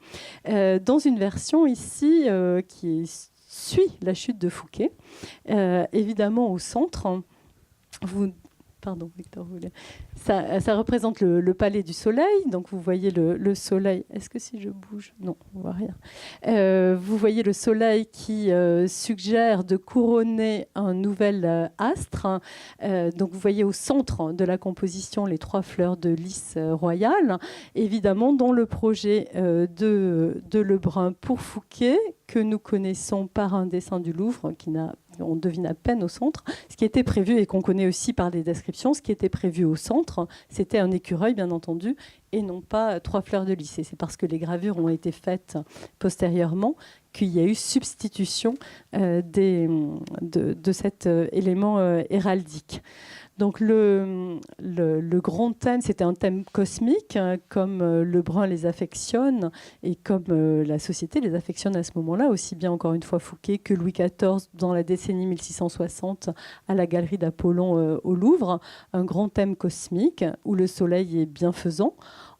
Dans une version ici qui suit la chute de Fouquet, évidemment au centre. Pardon, Victor, ça représente le palais du soleil. Donc vous voyez le soleil. Est-ce que si je bouge? Non, on ne voit rien. Vous voyez le soleil qui suggère de couronner un nouvel astre. Donc vous voyez au centre de la composition les 3 fleurs de lys royales. Évidemment, dans le projet de Lebrun pour Fouquet, que nous connaissons par un dessin du Louvre on devine à peine au centre. Ce qui était prévu et qu'on connaît aussi par les descriptions, ce qui était prévu au centre, c'était un écureuil, bien entendu, et non pas 3 fleurs de lys. C'est parce que les gravures ont été faites postérieurement qu'il y a eu substitution de cet élément héraldique. Donc le grand thème, c'était un thème cosmique, comme Lebrun les affectionne et comme la société les affectionne à ce moment-là, aussi bien encore une fois Fouquet que Louis XIV dans la décennie 1660 à la galerie d'Apollon au Louvre, un grand thème cosmique où le soleil est bienfaisant.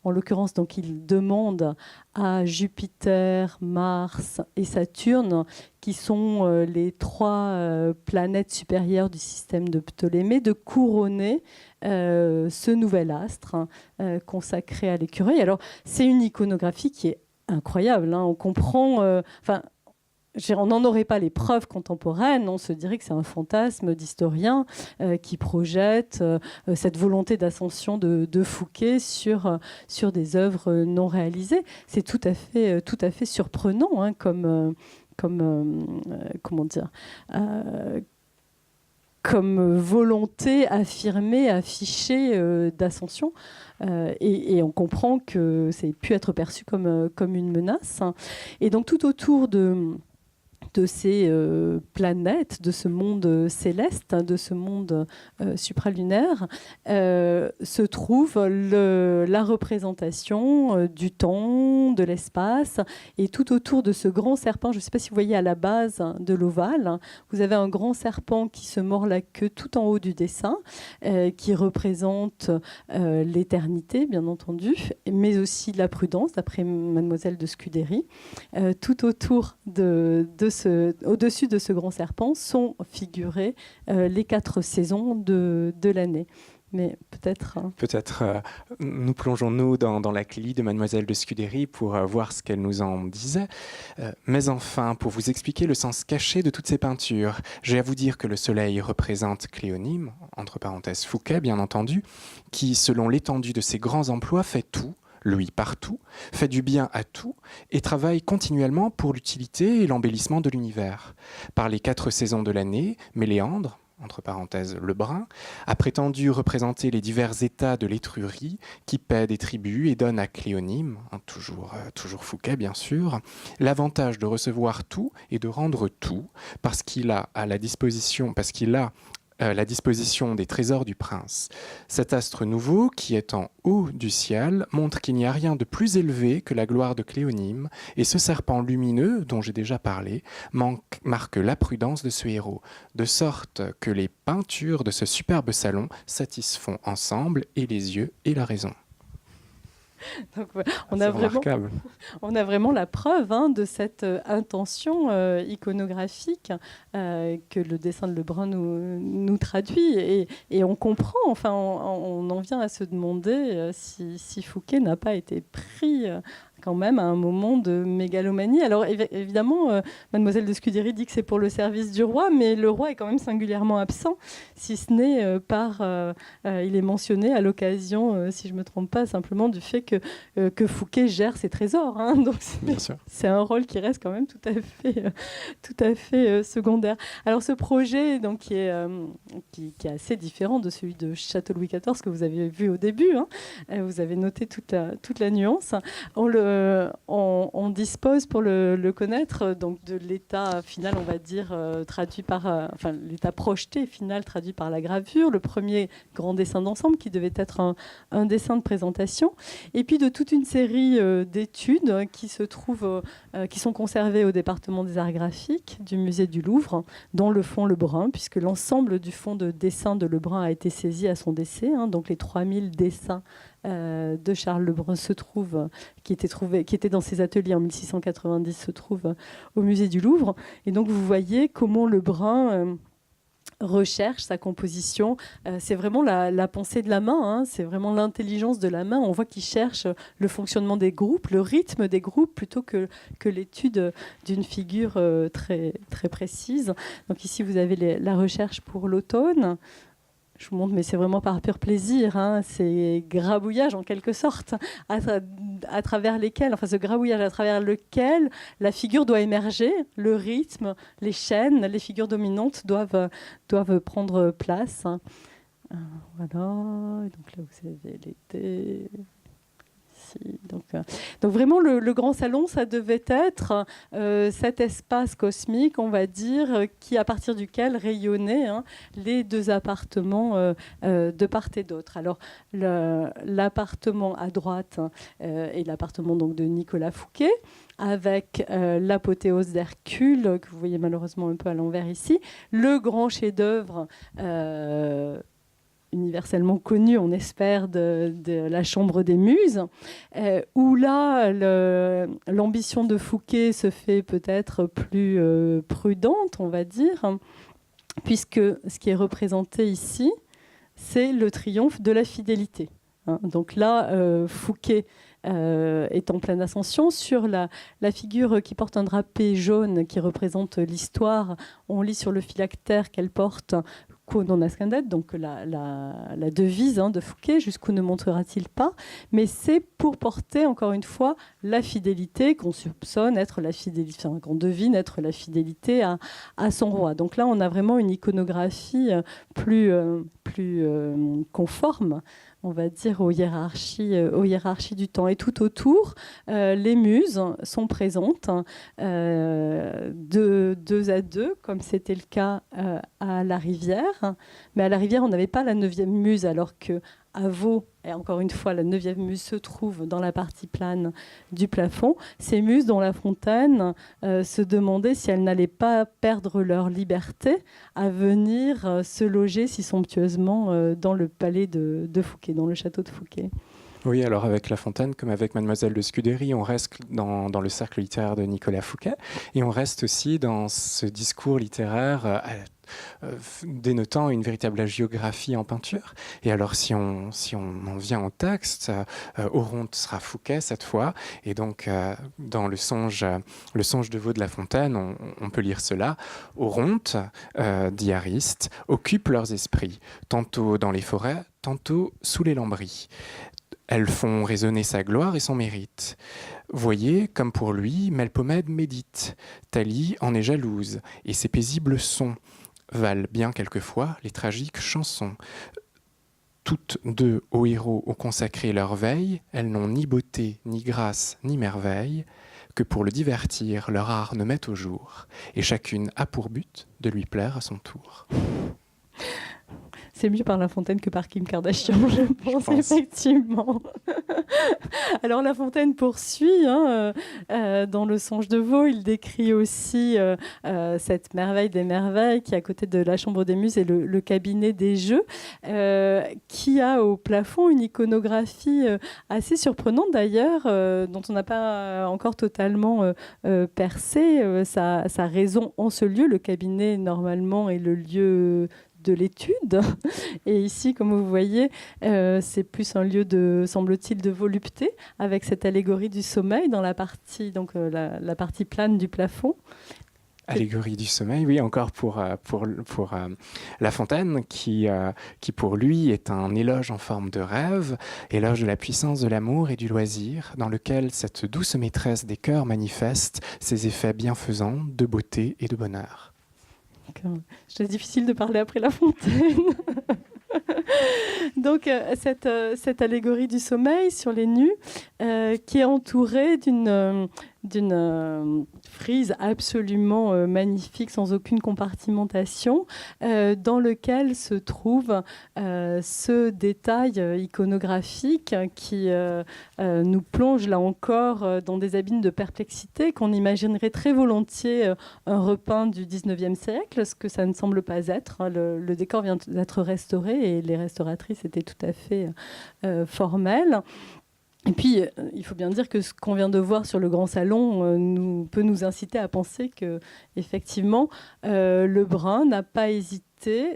En l'occurrence, donc, il demande à Jupiter, Mars et Saturne, qui sont les 3 planètes supérieures du système de Ptolémée, de couronner ce nouvel astre consacré à l'écureuil. Alors, c'est une iconographie qui est incroyable. On comprend... on n'en aurait pas les preuves contemporaines, on se dirait que c'est un fantasme d'historien qui projette cette volonté d'ascension de Fouquet sur des œuvres non réalisées. C'est tout à fait surprenant comme volonté affirmée, affichée d'ascension. Et on comprend que ça ait pu être perçu comme une menace. Et donc tout autour de ces planètes, de ce monde céleste, de ce monde supralunaire, se trouve la représentation du temps, de l'espace. Et tout autour de ce grand serpent, je ne sais pas si vous voyez à la base de l'ovale, vous avez un grand serpent qui se mord la queue tout en haut du dessin, qui représente l'éternité, bien entendu, mais aussi la prudence, d'après Mademoiselle de Scudéry. Tout autour au-dessus de ce grand serpent sont figurées les 4 saisons de l'année. Mais peut-être... nous plongeons-nous dans la clé de Mademoiselle de Scudéry pour voir ce qu'elle nous en disait. Mais enfin, pour vous expliquer le sens caché de toutes ces peintures, j'ai à vous dire que le soleil représente Cléonyme, entre parenthèses Fouquet bien entendu, qui, selon l'étendue de ses grands emplois, fait tout, lui partout, fait du bien à tout et travaille continuellement pour l'utilité et l'embellissement de l'univers. Par les 4 saisons de l'année, Méléandre, entre parenthèses le brun, a prétendu représenter les divers états de l'Étrurie qui paie des tributs et donne à Cléonyme, toujours Fouquet bien sûr, l'avantage de recevoir tout et de rendre tout parce qu'il a la disposition des trésors du prince. Cet astre nouveau, qui est en haut du ciel, montre qu'il n'y a rien de plus élevé que la gloire de Cléonyme, et ce serpent lumineux, dont j'ai déjà parlé, marque la prudence de ce héros, de sorte que les peintures de ce superbe salon satisfont ensemble et les yeux et la raison. Donc, on a vraiment la preuve de cette intention iconographique que le dessin de Lebrun nous traduit. Et on comprend, on en vient à se demander si Fouquet n'a pas été pris quand même à un moment de mégalomanie. Alors évidemment, Mademoiselle de Scudéry dit que c'est pour le service du roi, mais le roi est quand même singulièrement absent, si ce n'est il est mentionné à l'occasion, si je ne me trompe pas, simplement du fait que Fouquet gère ses trésors. Donc c'est un rôle qui reste quand même tout à fait secondaire. Alors ce projet donc, qui est assez différent de celui de Château Louis XIV que vous avez vu au début, vous avez noté toute la nuance. On dispose pour le connaître donc de l'état final, on va dire, traduit par, l'état projeté final traduit par la gravure, le premier grand dessin d'ensemble qui devait être un dessin de présentation, et puis de toute une série d'études qui sont conservées au département des arts graphiques du musée du Louvre, dont le fonds Lebrun, puisque l'ensemble du fonds de dessin de Lebrun a été saisi à son décès, donc les 3000 dessins de Charles Lebrun qui était dans ses ateliers en 1690 se trouve au musée du Louvre. Et donc vous voyez comment Lebrun recherche sa composition. C'est vraiment la pensée de la main, c'est vraiment l'intelligence de la main. On voit qu'il cherche le fonctionnement des groupes, le rythme des groupes, plutôt que l'étude d'une figure très, très précise. Donc ici, vous avez la recherche pour l'automne. Je vous montre, mais c'est vraiment par pur plaisir. C'est grabouillage en quelque sorte, à travers lesquels, ce grabouillage à travers lequel la figure doit émerger, le rythme, les chaînes, les figures dominantes doivent prendre place. Voilà. Et donc là, vous avez l'été. Donc vraiment, le grand salon, ça devait être cet espace cosmique, on va dire, à partir duquel rayonnaient les deux appartements de part et d'autre. Alors, l'appartement à droite est l'appartement donc, de Nicolas Fouquet, avec l'apothéose d'Hercule, que vous voyez malheureusement un peu à l'envers ici, le grand chef-d'œuvre universellement connu, on espère, de la Chambre des Muses, où là, l'ambition de Fouquet se fait peut-être plus prudente, on va dire, puisque ce qui est représenté ici, c'est le triomphe de la fidélité. Donc là, Fouquet est en pleine ascension. Sur la figure qui porte un drapé jaune qui représente l'histoire, on lit sur le phylactère qu'elle porte « Quo non ascendet », donc la devise de Fouquet, jusqu'où ne montrera-t-il pas, mais c'est pour porter, encore une fois, la fidélité qu'on soupçonne être la fidélité, qu'on devine être la fidélité à son roi. Donc là, on a vraiment une iconographie plus conforme, on va dire, aux hiérarchies du temps. Et tout autour, les muses sont présentes, deux à deux, comme c'était le cas à la Rivière. Mais à la Rivière, on n'avait pas la 9e muse, alors qu'à Vaux, et encore une fois, la 9e muse se trouve dans la partie plane du plafond. Ces muses dont La Fontaine se demandait si elles n'allaient pas perdre leur liberté à venir se loger si somptueusement dans le palais de Fouquet, dans le château de Fouquet. Oui, alors avec La Fontaine, comme avec Mademoiselle de Scudéry, on reste dans le cercle littéraire de Nicolas Fouquet, et on reste aussi dans ce discours littéraire dénotant une véritable hagiographie en peinture. Et alors, si on en vient au texte, Oronte sera Fouquet cette fois, et donc dans le songe de Vaux de La Fontaine, on peut lire cela. Oronte, dit Ariste, occupent leurs esprits, tantôt dans les forêts, tantôt sous les lambris. Elles font résonner sa gloire et son mérite. Voyez, comme pour lui, Melpomède médite. Thalie en est jalouse, et ses paisibles sons valent bien quelquefois les tragiques chansons. Toutes deux aux héros ont consacré leur veille, elles n'ont ni beauté, ni grâce, ni merveille, que pour le divertir, leur art ne met au jour, et chacune a pour but de lui plaire à son tour. C'est mieux par La Fontaine que par Kim Kardashian, je pense. Effectivement. Alors La Fontaine poursuit, dans Le Songe de Veau, il décrit aussi cette merveille des merveilles qui est à côté de la Chambre des Muses et le cabinet des jeux, qui a au plafond une iconographie assez surprenante d'ailleurs, dont on n'a pas encore totalement percé sa raison en ce lieu. Le cabinet, normalement, est le lieu de l'étude. Et ici, comme vous voyez, c'est plus un lieu, semble-t-il, de volupté, avec cette allégorie du sommeil dans la partie, donc, la partie plane du plafond. Allégorie du sommeil, oui, encore pour La Fontaine, qui pour lui est un éloge en forme de rêve, éloge de la puissance de l'amour et du loisir, dans lequel cette douce maîtresse des cœurs manifeste ses effets bienfaisants de beauté et de bonheur. C'est difficile de parler après La Fontaine. Donc, cette allégorie du sommeil sur les nus, qui est entourée d'une frise absolument magnifique, sans aucune compartimentation, dans lequel se trouve ce détail iconographique qui nous plonge là encore dans des abîmes de perplexité qu'on imaginerait très volontiers un repeint du 19e siècle, ce que ça ne semble pas être. Le décor vient d'être restauré et les restauratrices étaient tout à fait formelles. Et puis, il faut bien dire que ce qu'on vient de voir sur le grand salon peut nous inciter à penser que, effectivement, Lebrun n'a pas hésité.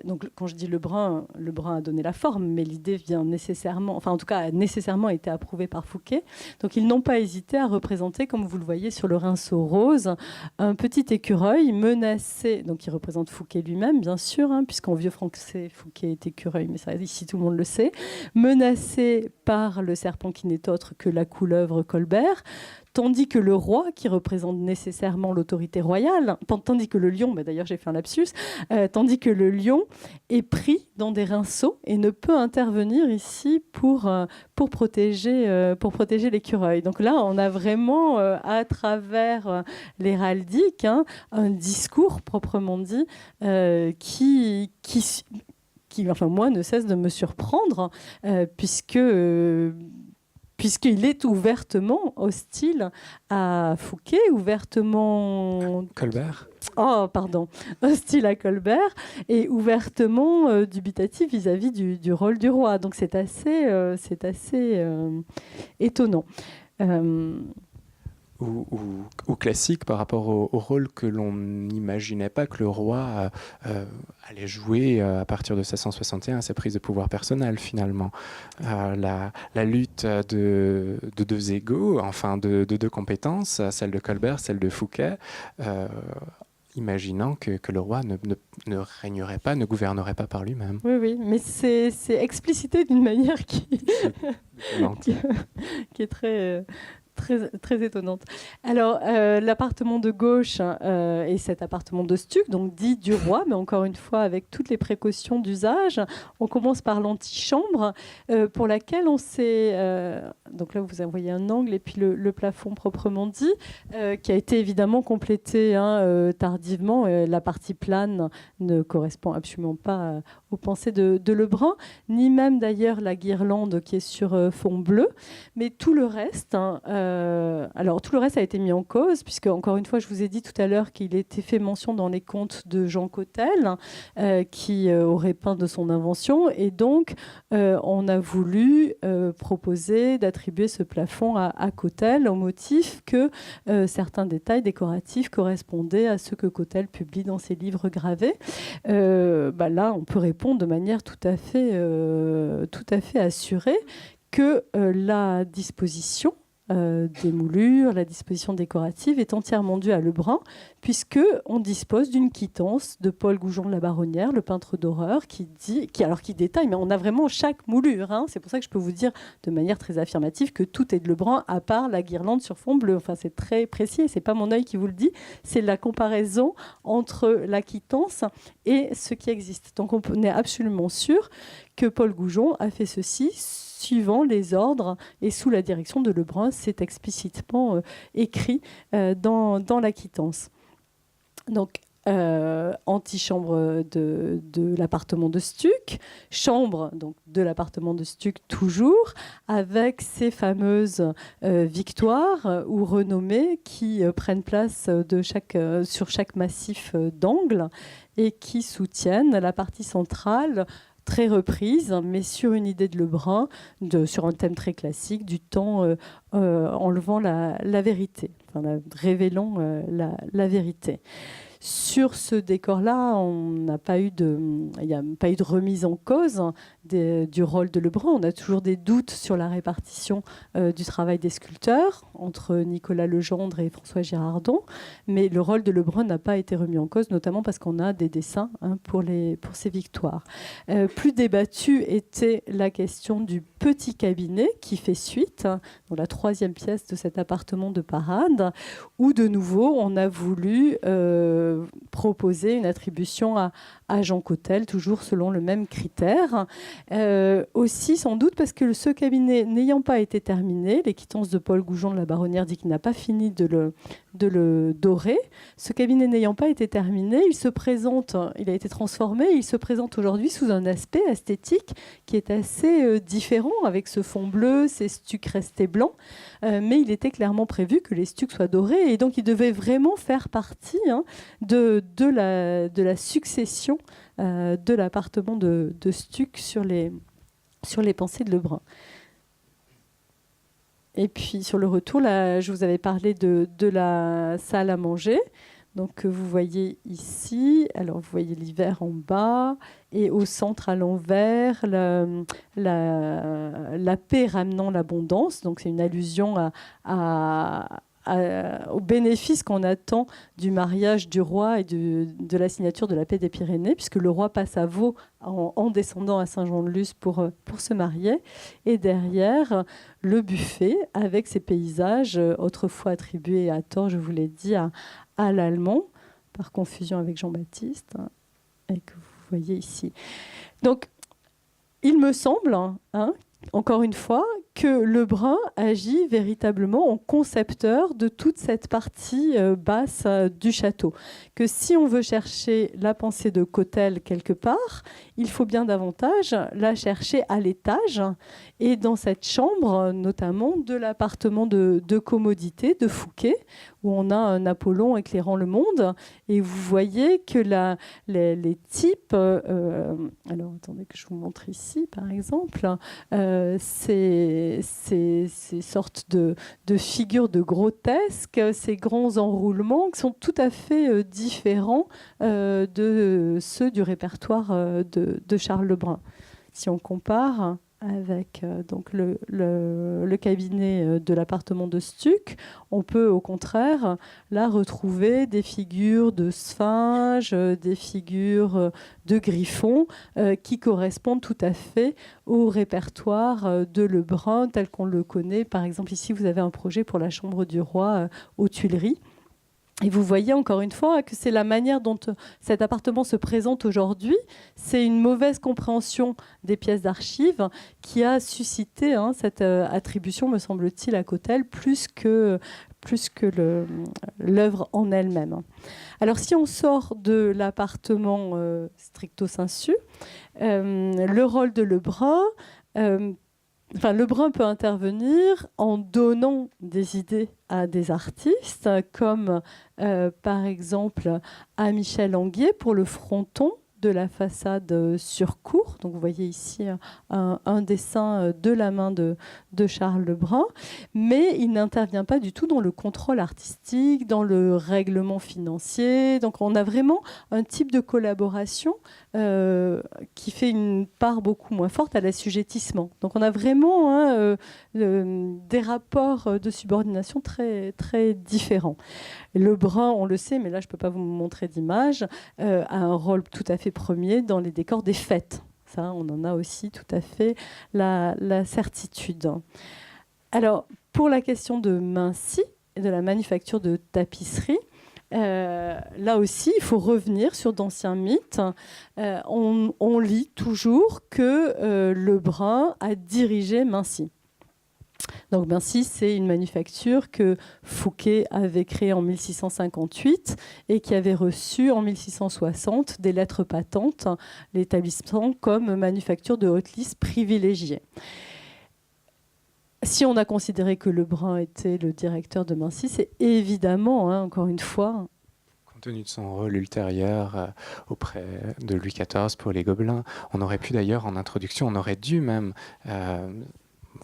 Donc, quand je dis Lebrun a donné la forme, mais l'idée vient nécessairement, enfin, en tout cas, a nécessairement été approuvée par Fouquet. Donc, ils n'ont pas hésité à représenter, comme vous le voyez sur le rinceau rose, un petit écureuil menacé, donc qui représente Fouquet lui-même, bien sûr, puisqu'en vieux français, Fouquet est écureuil, mais ça, ici, tout le monde le sait, menacé par le serpent qui n'est autre que la couleuvre Colbert, tandis que le roi, qui représente nécessairement l'autorité royale, tandis que le lion, d'ailleurs j'ai fait un lapsus, tandis que le lion est pris dans des rinceaux et ne peut intervenir ici pour protéger l'écureuil. Donc là, on a vraiment, à travers l'héraldique, un discours proprement dit qui, enfin moi, ne cesse de me surprendre, puisqu'il est ouvertement hostile à Fouquet, ouvertement... Colbert. Oh, pardon. Hostile à Colbert et ouvertement dubitatif vis-à-vis du rôle du roi. Donc c'est assez étonnant. Ou classique par rapport au rôle que l'on n'imaginait pas que le roi allait jouer à partir de 1661 à sa prise de pouvoir personnel finalement. La lutte de deux égaux, enfin de deux compétences, celle de Colbert, celle de Fouquet, imaginant que le roi ne régnerait pas, ne gouvernerait pas par lui-même. Oui, mais c'est explicité d'une manière qui est très... Très étonnante. Alors, l'appartement de gauche est cet appartement de stuc, donc dit du roi, mais encore une fois avec toutes les précautions d'usage. On commence par l'antichambre, pour laquelle on s'est... donc là, vous voyez un angle et puis le plafond proprement dit, qui a été évidemment complété tardivement. La partie plane ne correspond absolument pas aux pensées de Lebrun, ni même d'ailleurs la guirlande qui est sur fond bleu, mais tout le reste... alors tout le reste a été mis en cause, puisque encore une fois, je vous ai dit tout à l'heure qu'il était fait mention dans les contes de Jean Cottel, qui aurait peint de son invention, et donc on a voulu proposer d'attribuer ce plafond à Cottel au motif que certains détails décoratifs correspondaient à ceux que Cottel publie dans ses livres gravés. Là, on peut répondre de manière tout à fait assurée que la disposition des moulures, la disposition décorative est entièrement due à Lebrun, puisqu'on dispose d'une quittance de Paul Goujon de la Baronnière, le peintre d'horreur, qui détaille, mais on a vraiment chaque moulure. Hein. C'est pour ça que je peux vous dire de manière très affirmative que tout est de Lebrun, à part la guirlande sur fond bleu. Enfin, c'est très précis, et c'est pas mon œil qui vous le dit, c'est la comparaison entre la quittance et ce qui existe. Donc on est absolument sûr que Paul Goujon a fait ceci suivant les ordres et sous la direction de Lebrun. C'est explicitement écrit dans la quittance. Donc, antichambre de l'appartement de Stuc, chambre donc, de l'appartement de Stuc toujours, avec ces fameuses victoires ou renommées qui prennent place sur chaque massif d'angle et qui soutiennent la partie centrale très reprise, mais sur une idée de Lebrun, sur un thème très classique, du temps enlevant la vérité, enfin, révélant la vérité. Sur ce décor-là, il n'y a pas eu de remise en cause du rôle de Lebrun. On a toujours des doutes sur la répartition du travail des sculpteurs entre Nicolas Legendre et François Girardon, mais le rôle de Lebrun n'a pas été remis en cause, notamment parce qu'on a des dessins pour ces victoires. Plus débattue était la question du petit cabinet qui fait suite, dans la troisième pièce de cet appartement de parade, où de nouveau on a voulu proposer une attribution à Jean Cottel, toujours selon le même critère. Aussi, sans doute, parce que ce cabinet n'ayant pas été terminé, les quittances de Paul Goujon de la Baronnière dit qu'il n'a pas fini de le dorer. Ce cabinet n'ayant pas été terminé, il a été transformé, il se présente aujourd'hui sous un aspect esthétique qui est assez différent, avec ce fond bleu, ces stucs restés blancs, mais il était clairement prévu que les stucs soient dorés, et donc il devait vraiment faire partie de la succession de l'appartement de Stuc sur les pensées de Lebrun. Et puis sur le retour, là, je vous avais parlé de la salle à manger. Donc vous voyez ici, alors vous voyez l'hiver en bas, et au centre à l'envers, la paix ramenant l'abondance. Donc c'est une allusion au bénéfice qu'on attend du mariage du roi et de la signature de la paix des Pyrénées, puisque le roi passe à Vaud en descendant à Saint-Jean-de-Luz pour se marier. Et derrière, le buffet avec ses paysages autrefois attribués à tort, je vous l'ai dit, à l'allemand, par confusion avec Jean-Baptiste, et que vous voyez ici. Donc, il me semble, encore une fois, que Lebrun agit véritablement en concepteur de toute cette partie basse du château. Que si on veut chercher la pensée de Cottel quelque part, il faut bien davantage la chercher à l'étage et dans cette chambre, notamment de l'appartement de commodité de Fouquet, où on a un Apollon éclairant le monde. Et vous voyez que les types... alors, attendez que je vous montre ici, par exemple. Ces sortes de figures de grotesques, ces grands enroulements qui sont tout à fait différents de ceux du répertoire de Charles Lebrun. Si on compare avec donc le cabinet de l'appartement de Stuc, on peut au contraire là retrouver des figures de sphinges, des figures de griffons qui correspondent tout à fait au répertoire de Lebrun tel qu'on le connaît. Par exemple, ici, vous avez un projet pour la chambre du roi aux Tuileries. Et vous voyez encore une fois que c'est la manière dont cet appartement se présente aujourd'hui. C'est une mauvaise compréhension des pièces d'archives qui a suscité cette attribution, me semble-t-il, à Cottel, plus que l'œuvre en elle-même. Alors si on sort de l'appartement stricto sensu, le rôle de Lebrun... Lebrun peut intervenir en donnant des idées à des artistes, comme par exemple à Michel Anguier pour le fronton de la façade sur cour. Donc vous voyez ici un dessin de la main de Charles Lebrun, mais il n'intervient pas du tout dans le contrôle artistique, dans le règlement financier. Donc on a vraiment un type de collaboration qui fait une part beaucoup moins forte à l'assujettissement. Donc on a vraiment des rapports de subordination très, très différents. Lebrun, on le sait, mais là je ne peux pas vous montrer d'image, a un rôle tout à fait premier dans les décors des fêtes. Ça, on en a aussi tout à fait la certitude. Alors, pour la question de Mincy et de la manufacture de tapisserie, là aussi, il faut revenir sur d'anciens mythes. On lit toujours que Lebrun a dirigé Mincy. Donc Mincy, c'est une manufacture que Fouquet avait créée en 1658 et qui avait reçu en 1660 des lettres patentes, l'établissement comme manufacture de haute lisse privilégiée. Si on a considéré que Lebrun était le directeur de Mincy, c'est évidemment, encore une fois... Compte tenu de son rôle ultérieur auprès de Louis XIV pour les Gobelins, on aurait pu d'ailleurs, en introduction, on aurait dû même...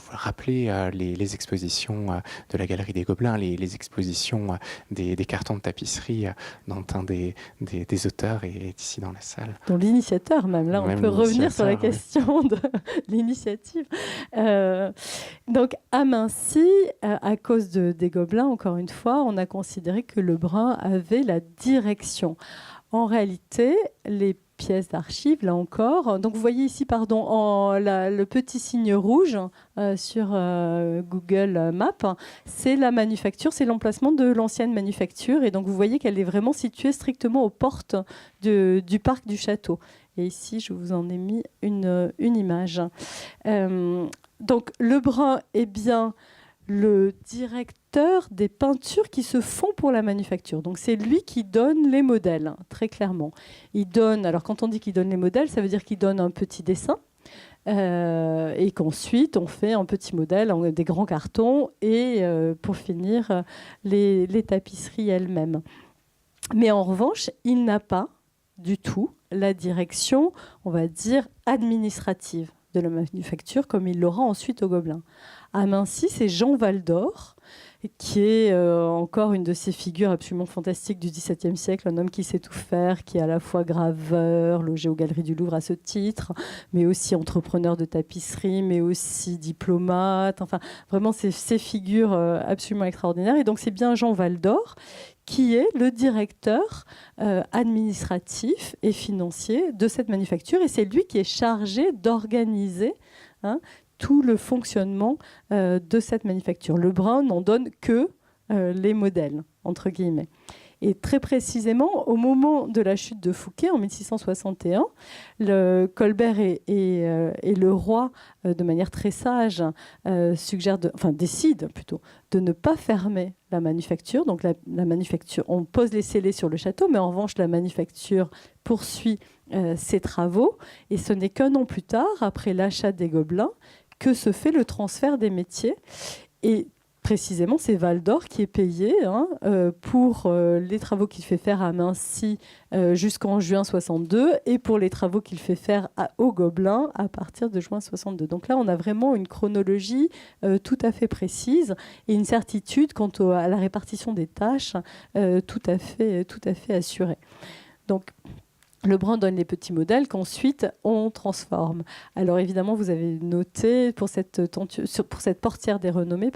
rappeler les expositions de la Galerie des Gobelins, les expositions des cartons de tapisserie dont un des auteurs est ici dans la salle. Dont l'initiateur même. Là, on peut revenir sur la question de l'initiative. Donc, à Mincy, à cause des Gobelins, encore une fois, on a considéré que Lebrun avait la direction. En réalité, les pièces d'archives, là encore. Donc vous voyez ici, le petit signe rouge sur Google Maps, c'est la manufacture, c'est l'emplacement de l'ancienne manufacture. Et donc vous voyez qu'elle est vraiment située strictement aux portes du parc du château. Et ici, je vous en ai mis une image. Donc Lebrun est bien le directeur des peintures qui se font pour la manufacture. Donc c'est lui qui donne les modèles, très clairement. Il donne, alors quand on dit qu'il donne les modèles, ça veut dire qu'il donne un petit dessin et qu'ensuite on fait un petit modèle, des grands cartons et pour finir les tapisseries elles-mêmes. Mais en revanche, il n'a pas du tout la direction, on va dire, administrative de la manufacture comme il l'aura ensuite au Gobelin. À Mincy, c'est Jean Valdor, qui est encore une de ces figures absolument fantastiques du XVIIe siècle, un homme qui sait tout faire, qui est à la fois graveur, logé aux Galeries du Louvre à ce titre, mais aussi entrepreneur de tapisserie, mais aussi diplomate. Enfin, vraiment, c'est ces figures absolument extraordinaires. Et donc, c'est bien Jean Valdor qui est le directeur administratif et financier de cette manufacture. Et c'est lui qui est chargé d'organiser tout le fonctionnement de cette manufacture. Lebrun n'en donne que les modèles, entre guillemets. Et très précisément, au moment de la chute de Fouquet, en 1661, Colbert et le roi, de manière très sage, décident plutôt de ne pas fermer la manufacture. Donc la manufacture, on pose les scellés sur le château, mais en revanche, la manufacture poursuit ses travaux. Et ce n'est qu'un an plus tard, après l'achat des Gobelins, que se fait le transfert des métiers. Et précisément, c'est Valdor qui est payé pour les travaux qu'il fait faire à Mincy jusqu'en juin 62 et pour les travaux qu'il fait faire au Gobelin à partir de juin 62. Donc là, on a vraiment une chronologie tout à fait précise et une certitude quant à la répartition des tâches tout à fait assurée. Donc, Lebrun donne les petits modèles qu'ensuite on transforme. Alors évidemment, vous avez noté pour cette portière des renommées,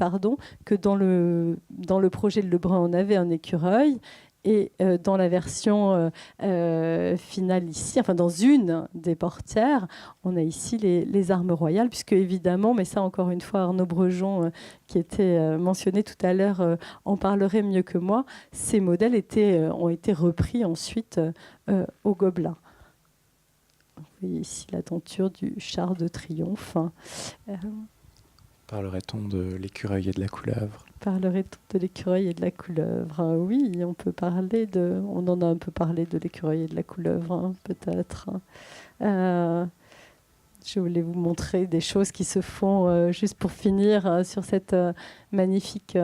que dans le projet de Lebrun, on avait un écureuil. Et dans la version finale ici, enfin dans une des portières, on a ici les armes royales, puisque évidemment, mais ça encore une fois, Arnaud Brejon, qui était mentionné tout à l'heure, en parlerait mieux que moi, ces modèles ont été repris ensuite au Gobelin. Vous voyez ici la denture du char de triomphe. Parlerait-on de l'écureuil et de la couleuvre ? Parlerait-on de l'écureuil et de la couleuvre ? Oui, on en a un peu parlé de l'écureuil et de la couleuvre, peut-être. Je voulais vous montrer des choses qui se font juste pour finir sur cette magnifique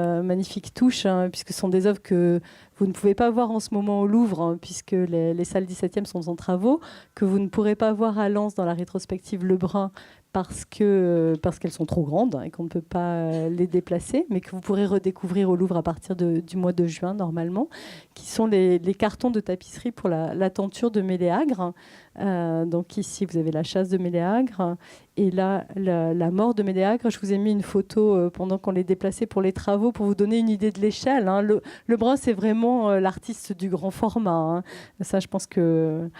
touche, hein, puisque ce sont des œuvres que vous ne pouvez pas voir en ce moment au Louvre, hein, puisque les salles 17e sont en travaux, que vous ne pourrez pas voir à Lens dans la rétrospective Lebrun parce qu'elles sont trop grandes et qu'on ne peut pas les déplacer, mais que vous pourrez redécouvrir au Louvre à partir du mois de juin normalement, qui sont les cartons de tapisserie pour la tenture de Méléagre. Donc ici, vous avez la chasse de Méléagre et là, la mort de Méléagre. Je vous ai mis une photo pendant qu'on les déplaçait pour les travaux pour vous donner une idée de l'échelle, hein. Lebrun, c'est vraiment l'artiste du grand format, hein. Ça, je pense qu'on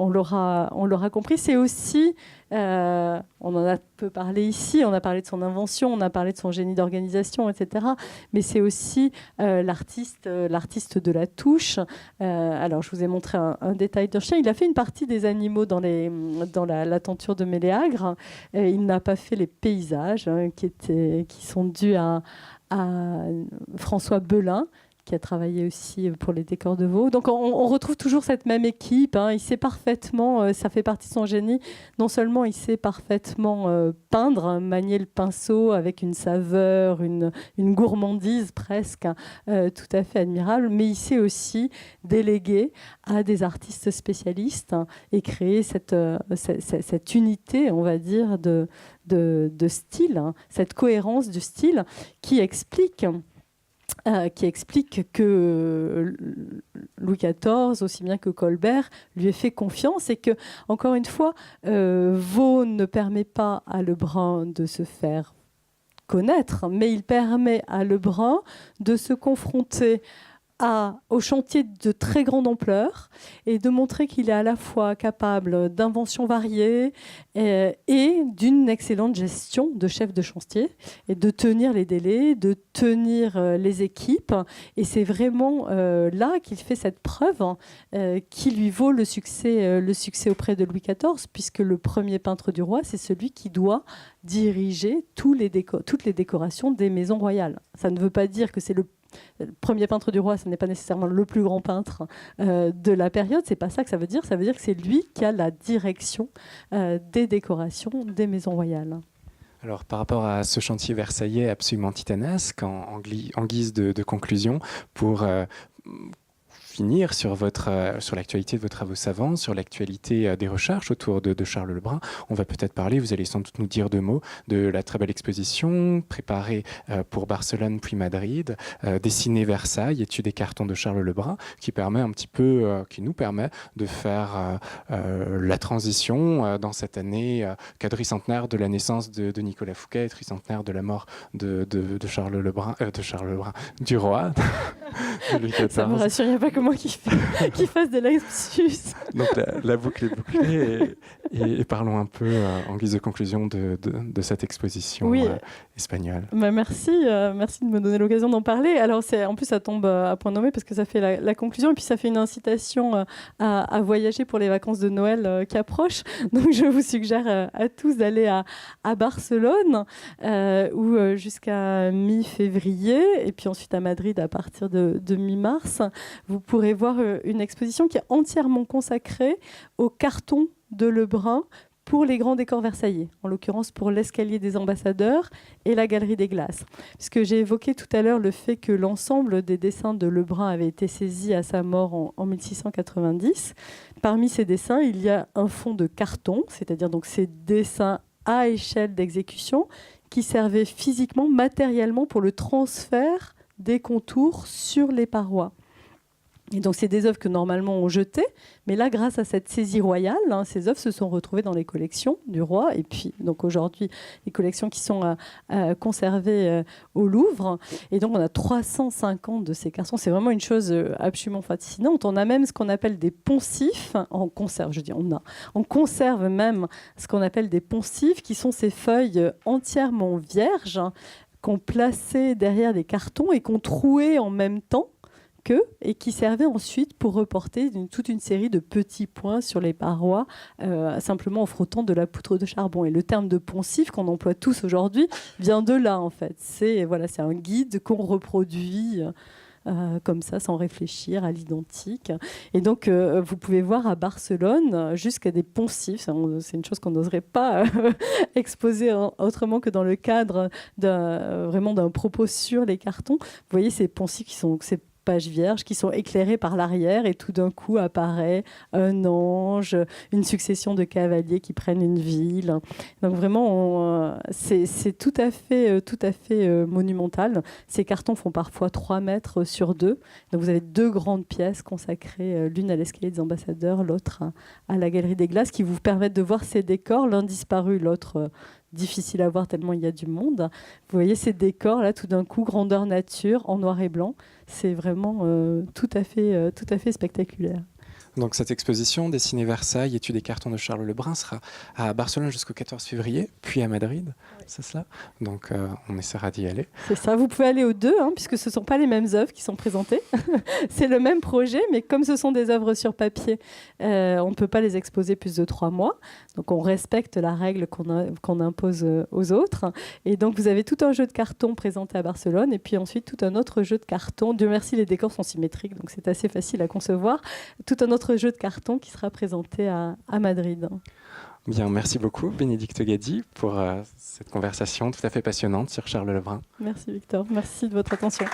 l'aura compris. C'est aussi, on en a peu parlé ici, on a parlé de son invention, on a parlé de son génie d'organisation, etc. Mais c'est aussi l'artiste de la touche. Alors, je vous ai montré un détail d'un chien. Il a fait une partie des animaux dans la tenture de Méléagre. Il n'a pas fait les paysages, hein, qui sont dus à François Belin, qui a travaillé aussi pour les décors de veau. Donc on retrouve toujours cette même équipe, hein. Il sait parfaitement, ça fait partie de son génie, non seulement il sait parfaitement peindre, hein, manier le pinceau avec une saveur, une gourmandise presque, tout à fait admirable, mais il sait aussi déléguer à des artistes spécialistes, hein, et créer cette unité, on va dire, de style, hein, cette cohérence du style qui explique que Louis XIV, aussi bien que Colbert, lui ait fait confiance et que, encore une fois, Vaux ne permet pas à Lebrun de se faire connaître, mais il permet à Lebrun de se confronter au chantier de très grande ampleur et de montrer qu'il est à la fois capable d'inventions variées et d'une excellente gestion de chef de chantier et de tenir les délais, de tenir les équipes. Et c'est vraiment là qu'il fait cette preuve, hein, qui lui vaut le succès auprès de Louis XIV, puisque le premier peintre du roi, c'est celui qui doit diriger toutes les décorations des maisons royales. Ça ne veut pas dire que c'est le premier peintre du roi, ce n'est pas nécessairement le plus grand peintre de la période. C'est pas ça que ça veut dire. Ça veut dire que c'est lui qui a la direction des décorations des maisons royales. Alors, par rapport à ce chantier versaillais absolument titanesque, en guise de conclusion, pour finir sur l'actualité de vos travaux savants, sur l'actualité des recherches autour de Charles Lebrun, on va peut-être parler, vous allez sans doute nous dire deux mots, de la très belle exposition préparée pour Barcelone puis Madrid, Dessiner Versailles, étude des cartons de Charles Lebrun, qui nous permet de faire la transition dans cette année quadricentenaire de la naissance de Nicolas Fouquet, tricentenaire de la mort de Charles Lebrun, du roi, de Louis XIV. Ça me rassure, il n'y a pas que moi qui fasse des lapsus. Donc la boucle est bouclée et parlons un peu en guise de conclusion de cette exposition espagnole. Merci de me donner l'occasion d'en parler. Alors en plus ça tombe à point nommé parce que ça fait la conclusion et puis ça fait une incitation à voyager pour les vacances de Noël qui approchent. Donc je vous suggère à tous d'aller à Barcelone où jusqu'à mi-février et puis ensuite à Madrid à partir de mi-mars. Vous pourrez voir une exposition qui est entièrement consacrée aux cartons de Lebrun pour les grands décors versaillais, en l'occurrence pour l'escalier des ambassadeurs et la galerie des glaces. Puisque j'ai évoqué tout à l'heure le fait que l'ensemble des dessins de Lebrun avait été saisi à sa mort en 1690. Parmi ces dessins, il y a un fond de carton, c'est-à-dire donc ces dessins à échelle d'exécution qui servaient physiquement, matériellement pour le transfert des contours sur les parois. Et donc, c'est des œuvres que normalement on jetait, mais là, grâce à cette saisie royale, ces œuvres se sont retrouvées dans les collections du roi. Et puis, donc aujourd'hui, les collections qui sont conservées au Louvre. Et donc, on a 350 de ces cartons. C'est vraiment une chose absolument fascinante. On a même ce qu'on appelle des poncifs. On conserve même ce qu'on appelle des poncifs, qui sont ces feuilles entièrement vierges qu'on plaçait derrière des cartons et qu'on trouait en même temps et qui servait ensuite pour reporter toute une série de petits points sur les parois, simplement en frottant de la poutre de charbon. Et le terme de poncif qu'on emploie tous aujourd'hui vient de là, en fait. C'est un guide qu'on reproduit comme ça, sans réfléchir, à l'identique. Et donc, vous pouvez voir à Barcelone jusqu'à des poncifs. C'est une chose qu'on n'oserait pas exposer autrement que dans le cadre vraiment d'un propos sur les cartons. Vous voyez ces poncifs qui sont ces pages vierges qui sont éclairées par l'arrière et tout d'un coup apparaît un ange, une succession de cavaliers qui prennent une ville. Donc vraiment, c'est tout à fait monumental. Ces cartons font parfois 3 mètres sur 2. Donc vous avez 2 grandes pièces consacrées, l'une à l'escalier des ambassadeurs, l'autre à la galerie des glaces, qui vous permettent de voir ces décors, l'un disparu, l'autre difficile à voir tellement il y a du monde. Vous voyez ces décors là, tout d'un coup, grandeur nature, en noir et blanc. C'est vraiment tout à fait spectaculaire. Donc cette exposition dessinée Versailles, études et cartons de Charles Lebrun sera à Barcelone jusqu'au 14 février, puis à Madrid, oui. C'est cela. Donc on essaiera d'y aller. C'est ça, vous pouvez aller aux deux, puisque ce ne sont pas les mêmes œuvres qui sont présentées. C'est le même projet, mais comme ce sont des œuvres sur papier, on ne peut pas les exposer plus de 3 mois. Donc on respecte la règle qu'on impose aux autres. Et donc vous avez tout un jeu de carton présenté à Barcelone, et puis ensuite tout un autre jeu de carton. Dieu merci, les décors sont symétriques, donc c'est assez facile à concevoir. Tout un autre jeu de carton qui sera présenté à Madrid. Bien, merci beaucoup Bénédicte Gady pour cette conversation tout à fait passionnante sur Charles Lebrun. Merci Victor, merci de votre attention.